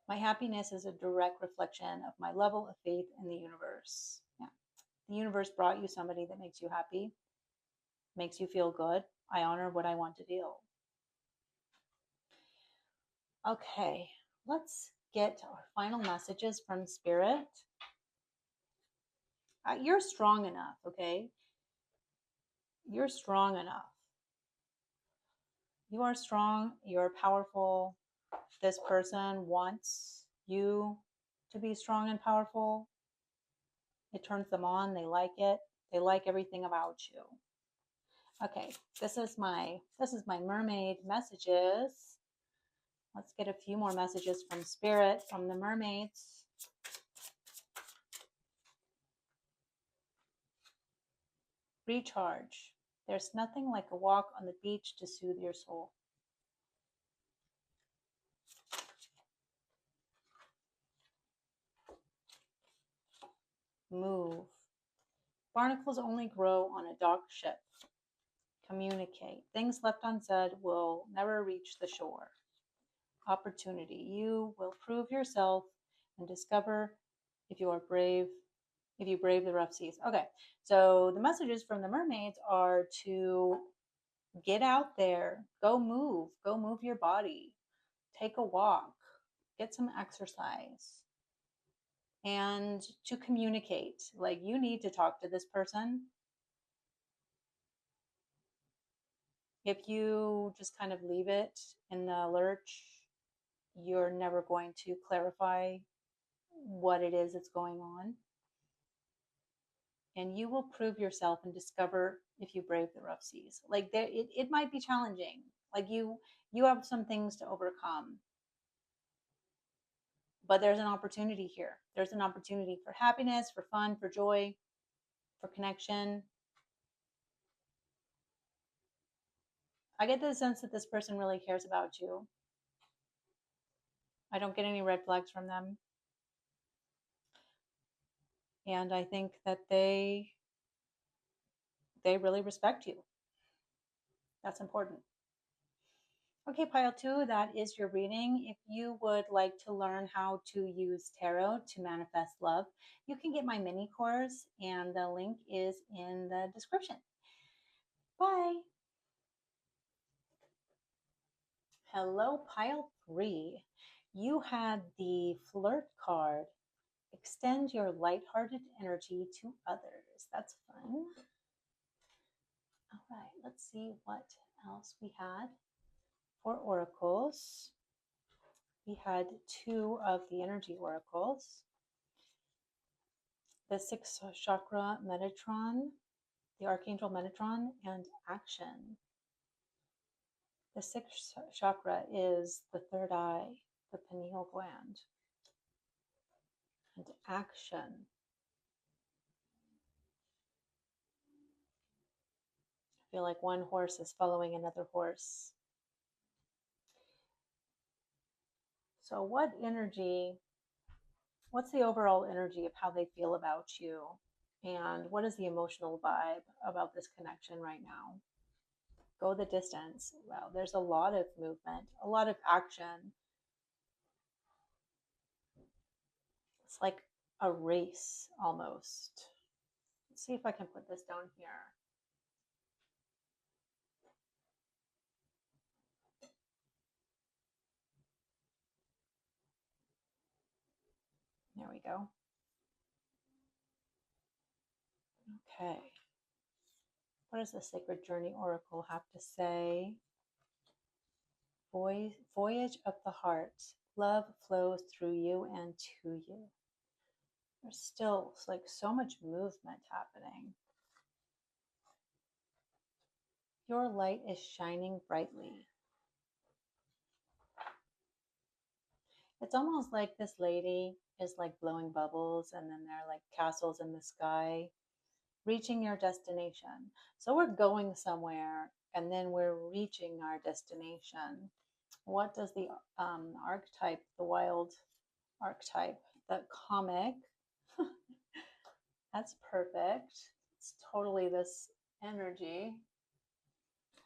[SPEAKER 1] My happiness is a direct reflection of my level of faith in the universe. Yeah. The universe brought you somebody that makes you happy, makes you feel good. I honor what I want to feel. Okay, let's get our final messages from Spirit. You're strong enough, okay? You're strong enough. You are strong. You're powerful. This person wants you to be strong and powerful. It turns them on. They like it. They like everything about you. Okay, this is my mermaid messages. Let's get a few more messages from Spirit, from the mermaids. Recharge. There's nothing like a walk on the beach to soothe your soul. Move. Barnacles only grow on a docked ship. Communicate. Things left unsaid will never reach the shore. Opportunity. You will prove yourself and discover if you are brave, if you brave the rough seas. Okay, so the messages from the mermaids are to get out there, go move your body, take a walk, get some exercise, and to communicate. Like, you need to talk to this person. If you just kind of leave it in the lurch, you're never going to clarify what it is that's going on. And you will prove yourself and discover if you brave the rough seas. Like, it might be challenging. Like, you have some things to overcome. But there's an opportunity here. There's an opportunity for happiness, for fun, for joy, for connection. I get the sense that this person really cares about you. I don't get any red flags from them. And I think that they really respect you. That's important. Okay, pile 2, that is your reading. If you would like to learn how to use tarot to manifest love, you can get my mini course, and the link is in the description. Bye. Hello, pile 3. You had the flirt card. Extend your lighthearted energy to others. That's fun. All right, let's see what else we had. For oracles, we had 2 of the energy oracles. The 6th chakra, Metatron, the Archangel Metatron, and action. The 6th chakra is the 3rd eye, the pineal gland, and action. I feel like one horse is following another horse. So what's the overall energy of how they feel about you? And what is the emotional vibe about this connection right now? Go the distance. Well, there's a lot of movement, a lot of action. It's like a race almost. Let's see if I can put this down here. There we go. Okay. What does the Sacred Journey Oracle have to say? Voyage of the heart. Love flows through you and to you. There's still like so much movement happening. Your light is shining brightly. It's almost like this lady is like blowing bubbles, and then there are like castles in the sky, reaching your destination. So we're going somewhere, and then we're reaching our destination. What does the archetype, the wild archetype, the comic, that's perfect. It's totally this energy.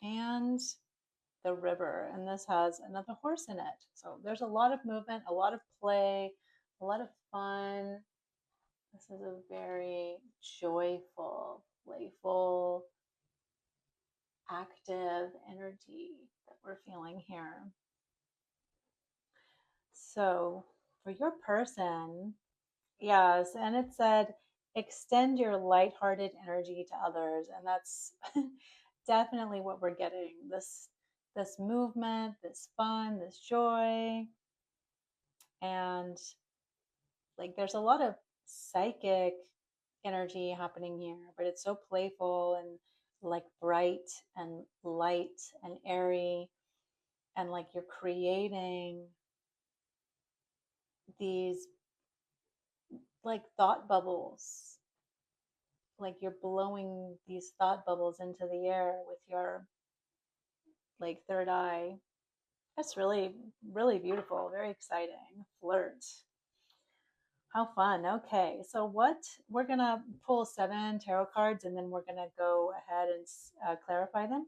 [SPEAKER 1] And the river, and this has another horse in it. So there's a lot of movement, a lot of play, a lot of fun. This is a very joyful, playful, active energy that we're feeling here. So, for your person, yes, and it said extend your lighthearted energy to others, and that's definitely what we're getting. This movement, this fun, this joy, and like there's a lot of psychic energy happening here, but it's so playful and like bright and light and airy, and like you're creating these like thought bubbles, like you're blowing these thought bubbles into the air with your like third eye. That's really, really beautiful, very exciting. Flirt. How fun. Okay, so what we're gonna pull 7 tarot cards and then we're gonna go ahead and clarify them.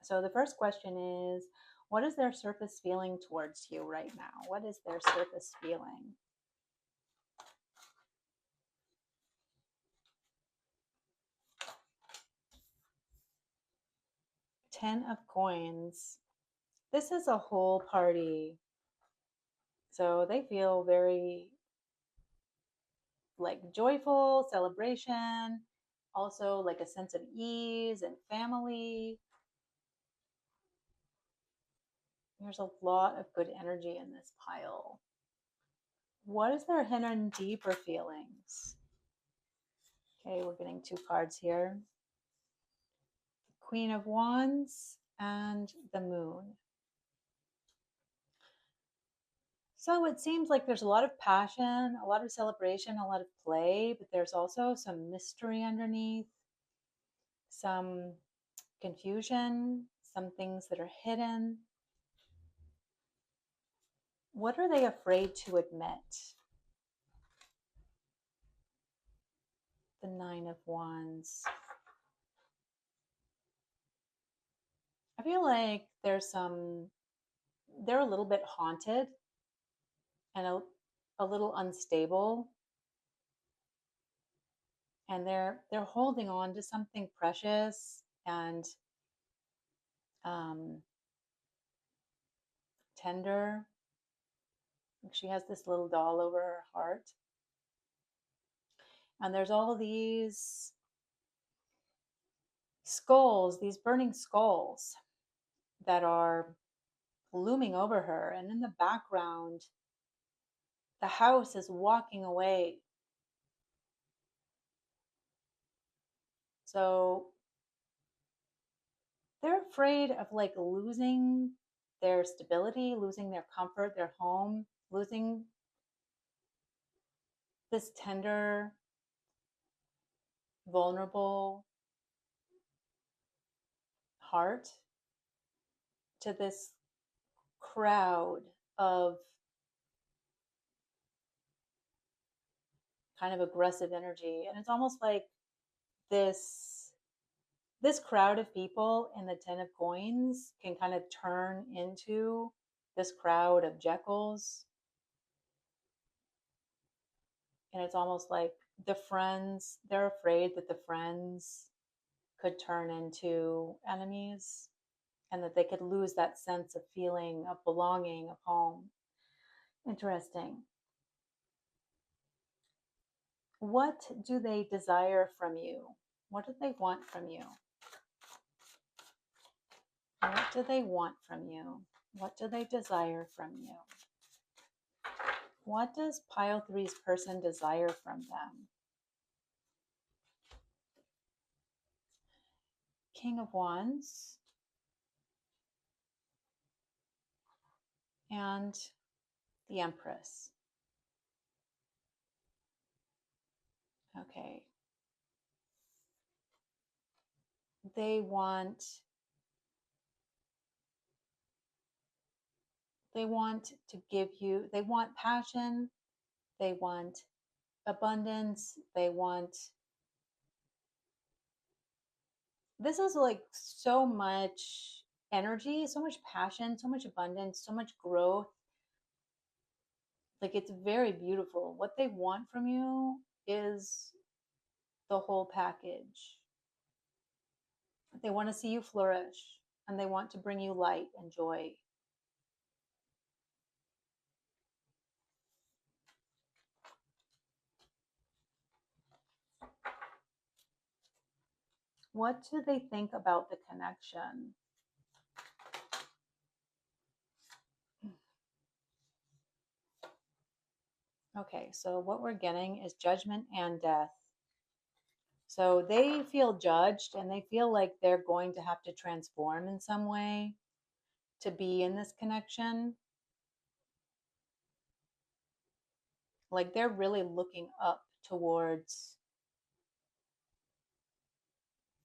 [SPEAKER 1] So the first question is, what is their surface feeling towards you right now? What is their surface feeling? Ten of Coins. This is a whole party. So they feel very like joyful, celebration, also like a sense of ease and family. There's a lot of good energy in this pile. What is their hidden deeper feelings? Okay, we're getting 2 cards here. Queen of Wands and the Moon. So it seems like there's a lot of passion, a lot of celebration, a lot of play, but there's also some mystery underneath, some confusion, some things that are hidden. What are they afraid to admit? The Nine of Wands. I feel like they're a little bit haunted and a little unstable, and they're holding on to something precious and um, tender. She has this little doll over her heart, and there's all these skulls, these burning skulls that are looming over her, and in the background the house is walking away. So they're afraid of like losing their stability, losing their comfort, their home, losing this tender, vulnerable heart to this crowd of kind of aggressive energy. And it's almost like this this crowd of people in the 10 of Coins can kind of turn into this crowd of Jekylls. And it's almost like the friends, they're afraid that the friends could turn into enemies and that they could lose that sense of feeling of belonging, of home. Interesting. What do they desire from you? What do they want from you? What do they want from you? What do they desire from you? What does pile three's person desire from them? King of Wands and the Empress. Okay. They want to give you, they want passion, they want abundance, they want, this is like so much energy, so much passion, so much abundance, so much growth Like, it's very beautiful. What they want from you is the whole package. They want to see you flourish, and they want to bring you light and joy. What do they think about the connection? Okay, so what we're getting is judgment and death. So they feel judged and they feel like they're going to have to transform in some way to be in this connection. Like they're really looking up towards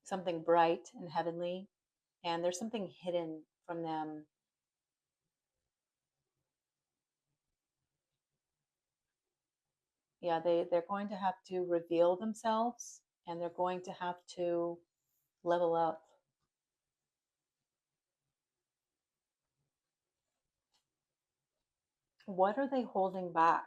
[SPEAKER 1] something bright and heavenly, and there's something hidden from them. Yeah, they're going to have to reveal themselves, and they're going to have to level up. What are they holding back?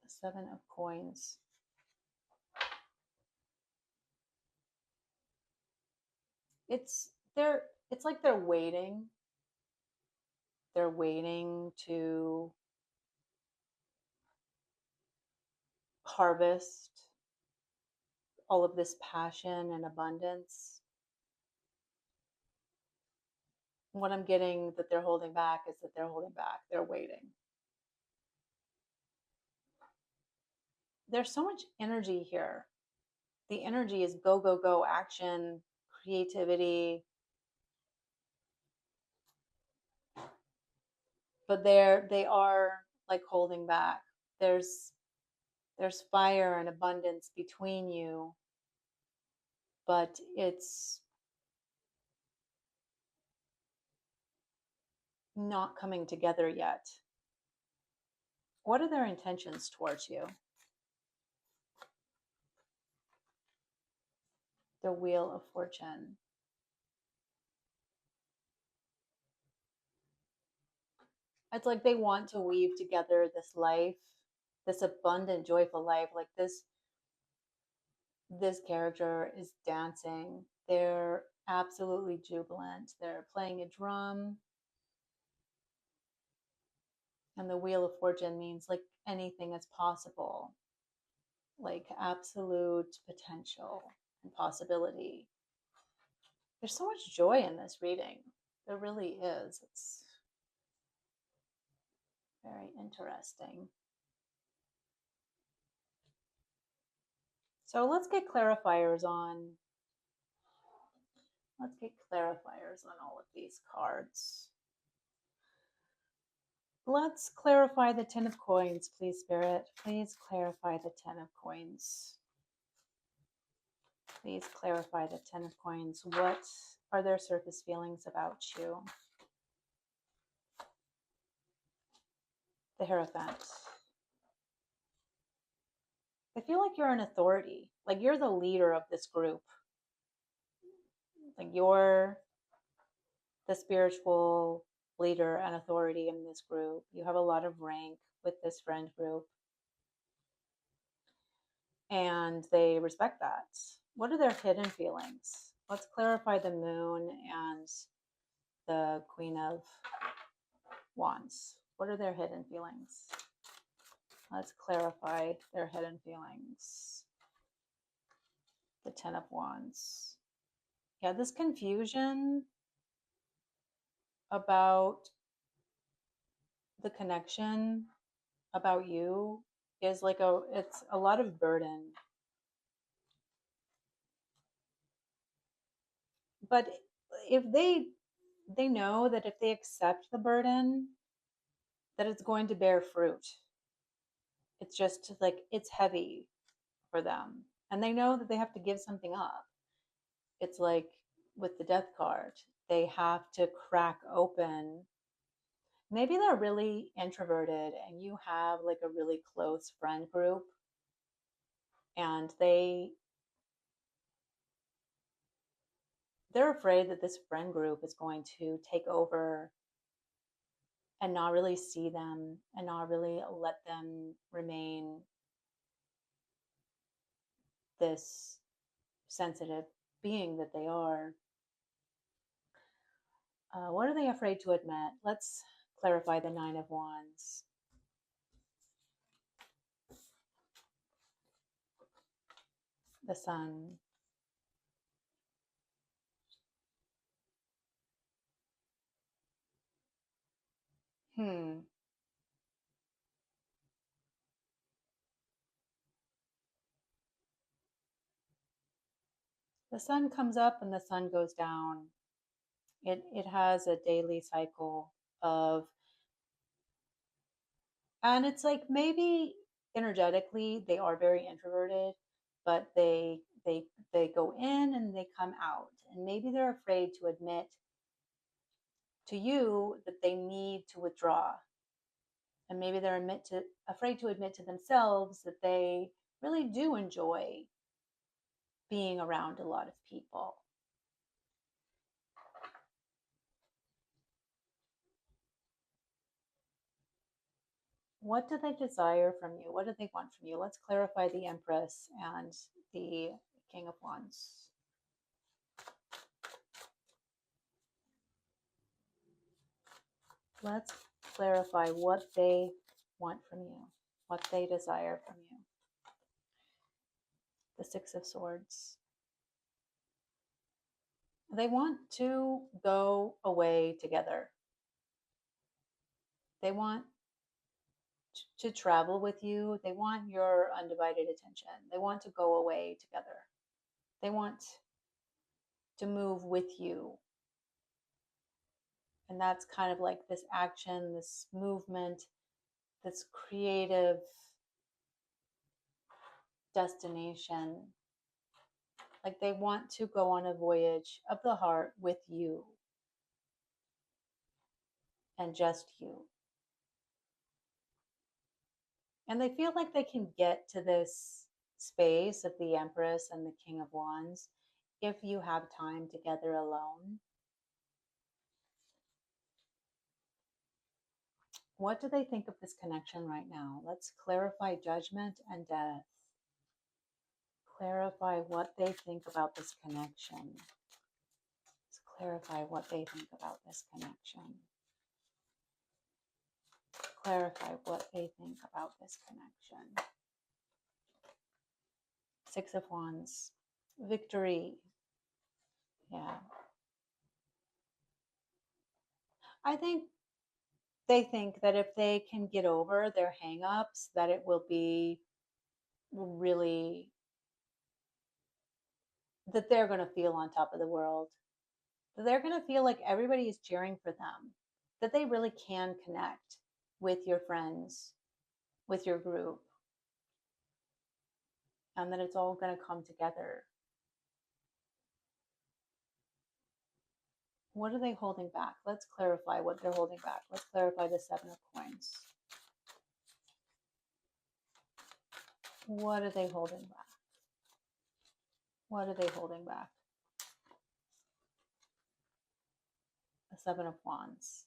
[SPEAKER 1] The Seven of Coins. It's they're it's like they're waiting. They're waiting to harvest all of this passion and abundance. What I'm getting that they're holding back is that they're holding back. They're waiting. There's so much energy here. The energy is go, go, go, action, creativity. But they are like holding back. There's there's fire and abundance between you, but it's not coming together yet. What are their intentions towards you? The Wheel of Fortune. It's like they want to weave together this life, this abundant, joyful life. Like this character is dancing. They're absolutely jubilant. They're playing a drum. And the Wheel of Fortune means like anything is possible, like absolute potential and possibility. There's so much joy in this reading. There really is. It's very interesting. So let's get clarifiers on all of these cards. Let's clarify the Ten of Coins, please, Spirit. Please clarify the Ten of Coins. Please clarify the Ten of Coins. What are their surface feelings about you? The Hierophant. I feel like you're an authority. Like you're the leader of this group. Like you're the spiritual leader and authority in this group. You have a lot of rank with this friend group. And they respect that. What are their hidden feelings? Let's clarify the Moon and the Queen of Wands. What are their hidden feelings? Let's clarify their hidden feelings. The Ten of Wands. Yeah, this confusion about the connection, about you, is like it's a lot of burden. But if they know that if they accept the burden, that it's going to bear fruit. It's just like it's heavy for them. And they know that they have to give something up. It's like with the death card, they have to crack open. Maybe they're really introverted and you have like a really close friend group and they're afraid that this friend group is going to take over and not really see them and not really let them remain this sensitive being that they are. What are they afraid to admit? Let's clarify the Nine of Wands. The Sun. Hmm. The sun comes up and the sun goes down. It has a daily cycle of, and it's like maybe energetically they are very introverted, but they go in and they come out, and maybe they're afraid to admit to you that they need to withdraw, and maybe they're afraid to admit to themselves that they really do enjoy being around a lot of people. What do they desire from you? What do they want from you? Let's clarify the Empress and the King of Wands. Let's clarify what they want from you, what they desire from you. The Six of Swords. They want to go away together. They want to travel with you. They want your undivided attention. They want to go away together. They want to move with you. And that's kind of like this action, this movement, this creative destination. Like they want to go on a voyage of the heart with you and just you. And they feel like they can get to this space of the Empress and the King of Wands if you have time together alone. What do they think of this connection right now? Let's clarify judgment and death. Clarify what they think about this connection. Let's clarify what they think about this connection. Clarify what they think about this connection. Six of Wands. Victory. Yeah. I think they think that if they can get over their hangups, that it will be really, that they're going to feel on top of the world. That they're going to feel like everybody is cheering for them. That they really can connect with your friends, with your group, and that it's all going to come together. What are they holding back? Let's clarify what they're holding back. Let's clarify the Seven of Coins. What are they holding back? What are they holding back? The Seven of Wands.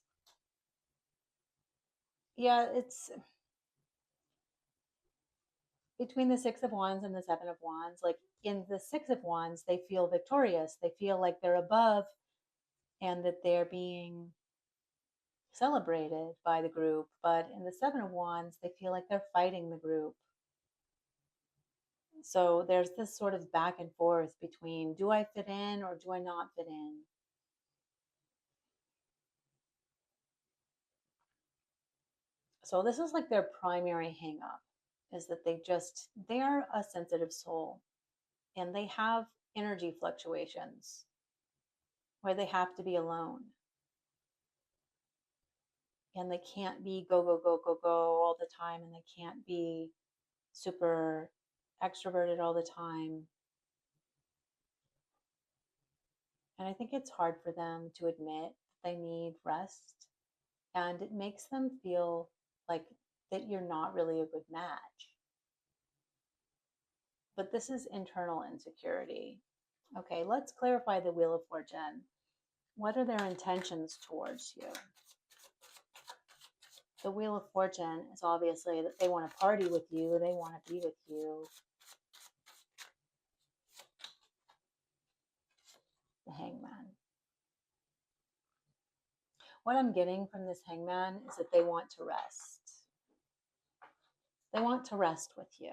[SPEAKER 1] Yeah, it's between the Six of Wands and the Seven of Wands. Like in the Six of Wands, they feel victorious. They feel like they're above and that they're being celebrated by the group. But in the Seven of Wands, they feel like they're fighting the group. So there's this sort of back and forth between, do I fit in or do I not fit in? So this is like their primary hang up, is that they are a sensitive soul and they have energy fluctuations where they have to be alone. And they can't be go, go, go, go, go all the time. And they can't be super extroverted all the time. And I think it's hard for them to admit they need rest. And it makes them feel like that you're not really a good match. But this is internal insecurity. Okay, let's clarify the Wheel of Fortune. What are their intentions towards you? The Wheel of Fortune is obviously that they want to party with you, they want to be with you. The Hangman. What I'm getting from this Hangman is that they want to rest. They want to rest with you.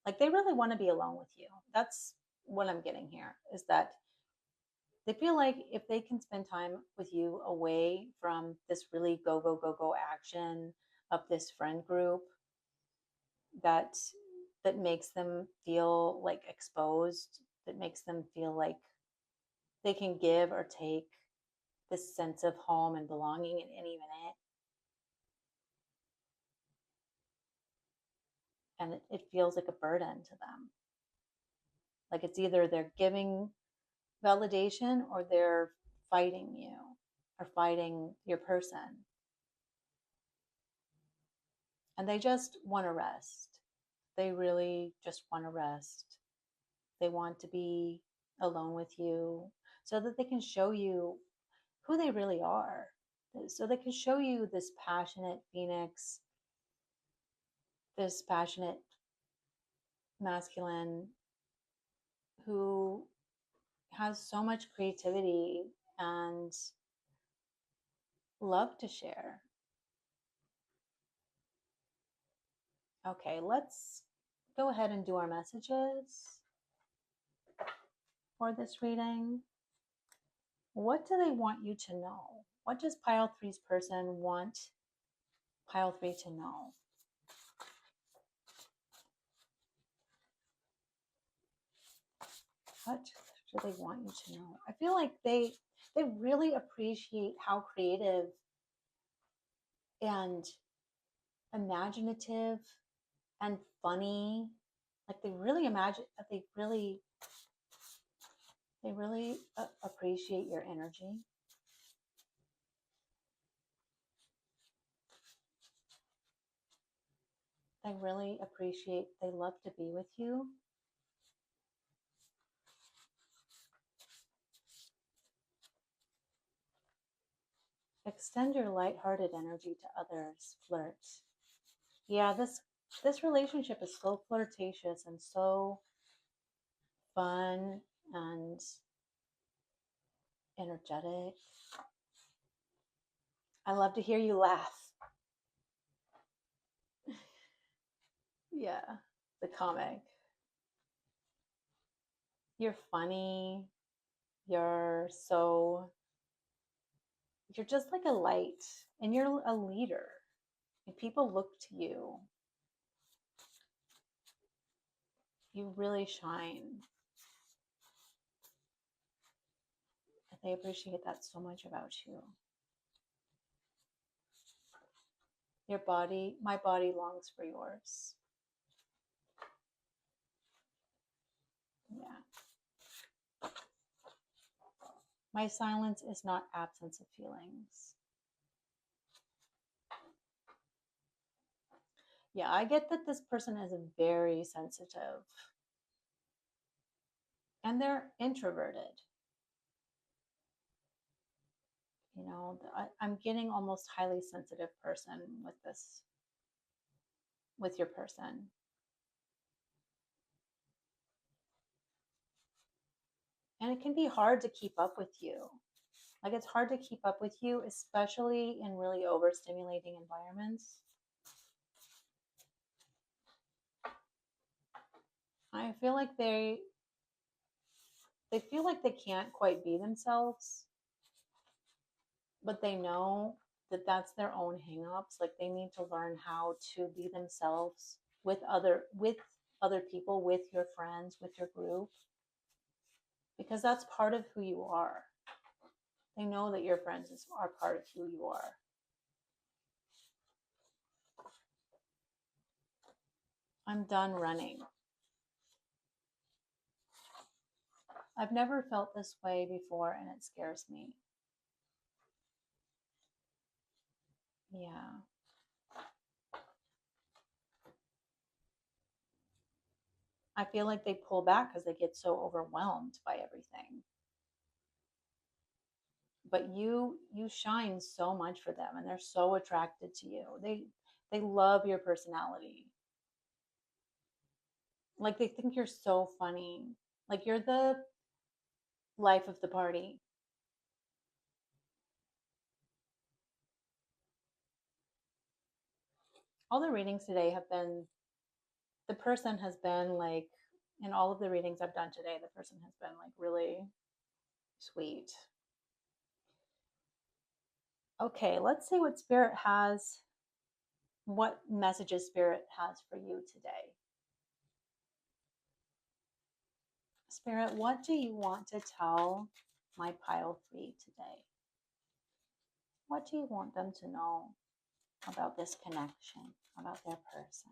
[SPEAKER 1] Like they really want to be alone with you. That's what I'm getting here, is that they feel like if they can spend time with you away from this really go, go, go, go action of this friend group, that makes them feel like exposed, that makes them feel like they can give or take this sense of home and belonging at any minute. And it feels like a burden to them. Like it's either they're giving validation or they're fighting you or fighting your person. And they just want to rest. They really just want to rest. They want to be alone with you so that they can show you who they really are. So they can show you this passionate phoenix, this passionate masculine who has so much creativity and love to share. Okay, let's go ahead and do our messages for this reading. What do they want you to know? What does pile three's person want pile three to know? What do they want you to know? I feel like they really appreciate how creative and imaginative and funny, like they really imagine, they really appreciate your energy. They really appreciate, they love to be with you. Extend your lighthearted energy to others. Flirt. Yeah, this relationship is so flirtatious and so fun and energetic. I love to hear you laugh. Yeah, the comic. You're funny. You're just like a light, and you're a leader. And people look to you. You really shine. They appreciate that so much about you. My body longs for yours. Yeah. My silence is not absence of feelings. Yeah, I get that this person is very sensitive and they're introverted. You know, I'm getting almost highly sensitive person with your person. And it can be hard to keep up with you. Like it's hard to keep up with you, especially in really overstimulating environments. I feel like they feel like they can't quite be themselves, but they know that that's their own hangups. Like they need to learn how to be themselves with other people, with your friends, with your group, because that's part of who you are. They know that your friends are part of who you are. I'm done running. I've never felt this way before and it scares me. Yeah. I feel like they pull back because they get so overwhelmed by everything. But you shine so much for them, and they're so attracted to you. They love your personality. Like they think you're so funny. Like you're the life of the party. All the readings today have been, the person has been like, in all of the readings I've done today, the person has been like really sweet. Okay, let's see what Spirit has, what messages Spirit has for you today. Spirit, what do you want to tell my pile 3 today? What do you want them to know about this connection, about their person?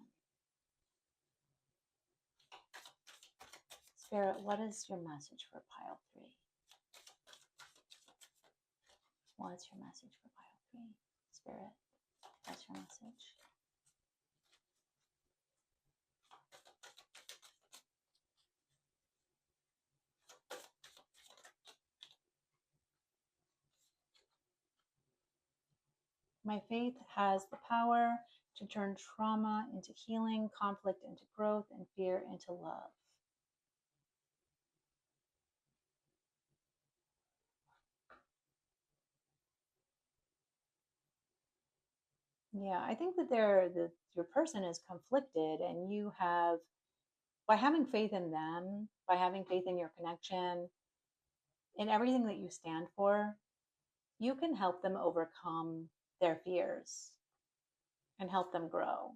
[SPEAKER 1] Spirit, what is your message for pile 3? What's your message for pile 3? Spirit, what's your message? My faith has the power to turn trauma into healing, conflict into growth, and fear into love. Yeah, I think that your person is conflicted, and you have, by having faith in them, by having faith in your connection, in everything that you stand for, you can help them overcome their fears and help them grow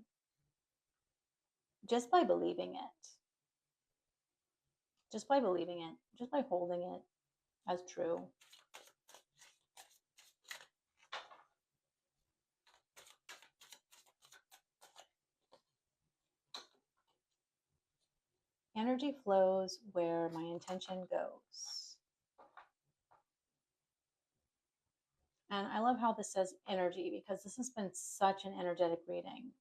[SPEAKER 1] just by believing it, just by believing it, just by holding it as true. Energy flows where my intention goes. And I love how this says energy, because this has been such an energetic reading.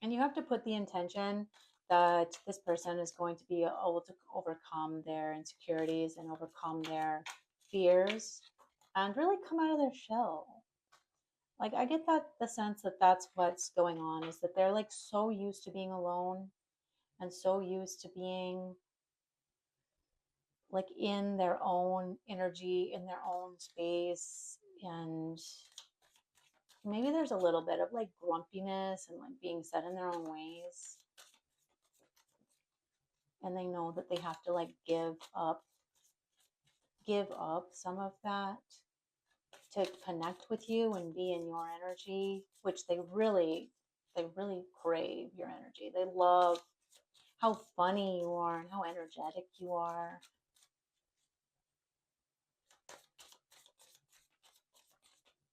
[SPEAKER 1] And you have to put the intention that this person is going to be able to overcome their insecurities and overcome their fears and really come out of their shell. Like I get that the sense that that's what's going on, is that they're like so used to being alone and so used to being like in their own energy, in their own space. And maybe there's a little bit of like grumpiness and like being set in their own ways. And they know that they have to like give up some of that to connect with you and be in your energy, which they really crave your energy. They love how funny you are and how energetic you are.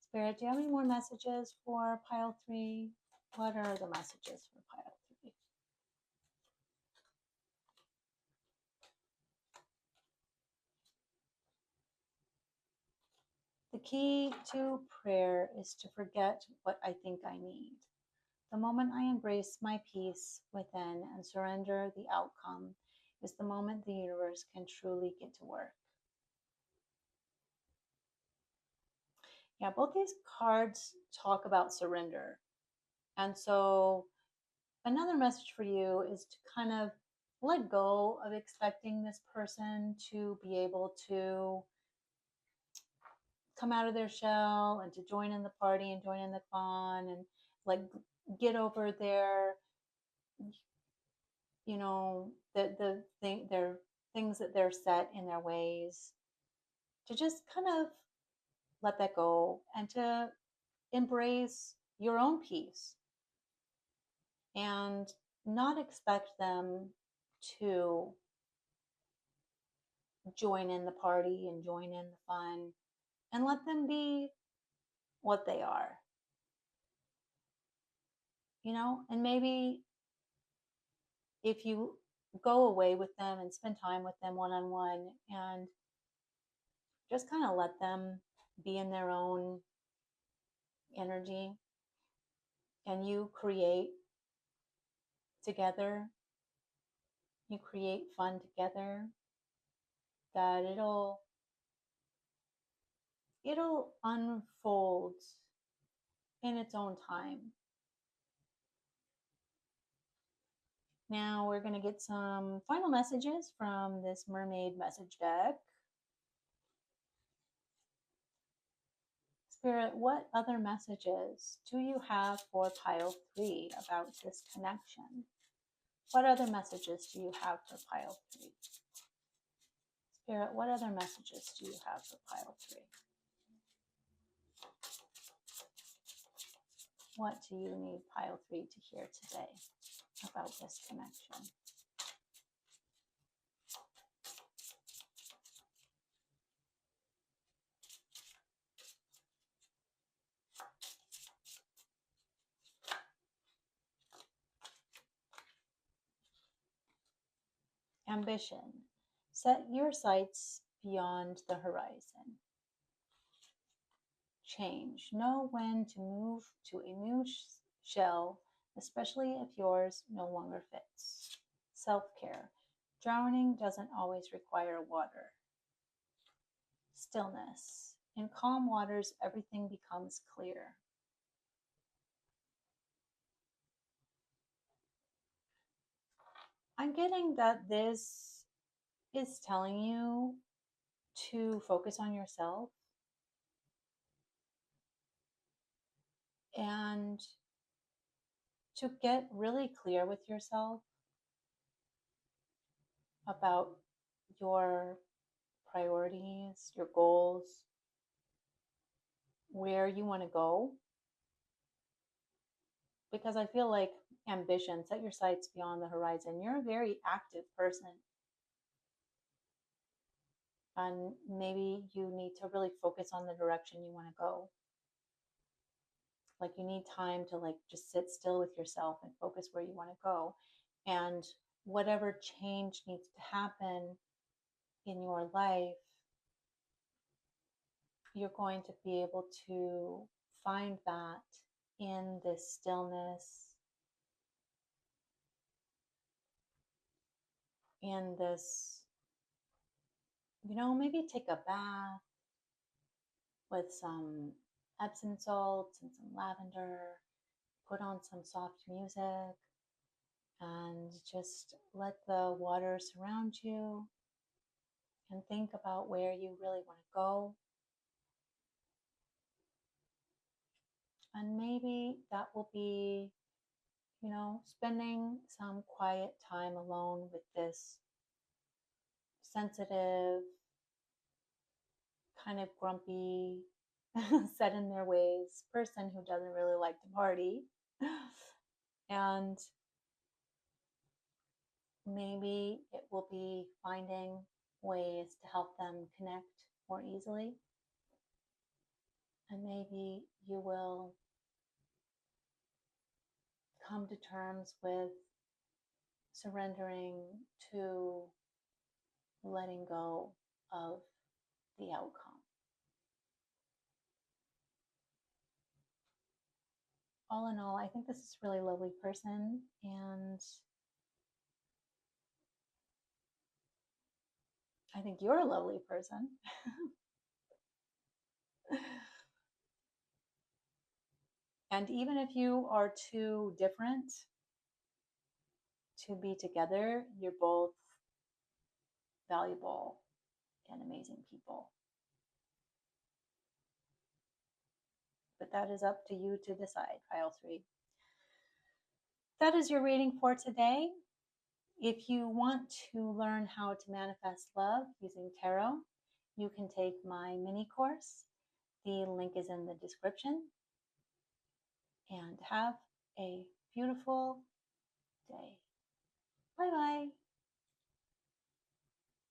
[SPEAKER 1] Spirit, do you have any more messages for pile 3? What are the messages for pile 3? The key to prayer is to forget what I think I need. The moment I embrace my peace within and surrender the outcome is the moment the universe can truly get to work. Yeah, both these cards talk about surrender. And so another message for you is to kind of let go of expecting this person to be able to come out of their shell and to join in the party and join in the fun and like get over their, the thing, their things that they're set in their ways, to just kind of let that go and to embrace your own peace and not expect them to join in the party and join in the fun, and let them be what they are, and maybe if you go away with them and spend time with them one on one and just kind of let them be in their own energy, and you create together, you create fun together, that it'll unfold in its own time. Now we're going to get some final messages from this mermaid message deck. Spirit, what other messages do you have for pile 3 about this connection? What other messages do you have for pile 3? Spirit, what other messages do you have for pile 3? What do you need pile 3 to hear today about this connection? Ambition. Set your sights beyond the horizon. Change. Know when to move to a new shell, especially if yours no longer fits. Self-care. Drowning doesn't always require water. Stillness. In calm waters, everything becomes clear. I'm getting that this is telling you to focus on yourself and to get really clear with yourself about your priorities, your goals, where you want to go. Because I feel like ambition, set your sights beyond the horizon. You're a very active person. And maybe you need to really focus on the direction you want to go. Like you need time to like just sit still with yourself and focus where you want to go. And whatever change needs to happen in your life, you're going to be able to find that in this stillness, in this, maybe take a bath with some Epsom salts and some lavender, put on some soft music, and just let the water surround you and think about where you really want to go. And maybe that will be, spending some quiet time alone with this sensitive, kind of grumpy, set in their ways person who doesn't really like to party. And maybe it will be finding ways to help them connect more easily. And maybe you will come to terms with surrendering to letting go of the outcome. All in all, I think this is a really lovely person, and I think you're a lovely person. And even if you are too different to be together, you're both valuable and amazing people. But that is up to you to decide, pile 3. That is your reading for today. If you want to learn how to manifest love using tarot, you can take my mini course. The link is in the description. And have a beautiful day. Bye-bye.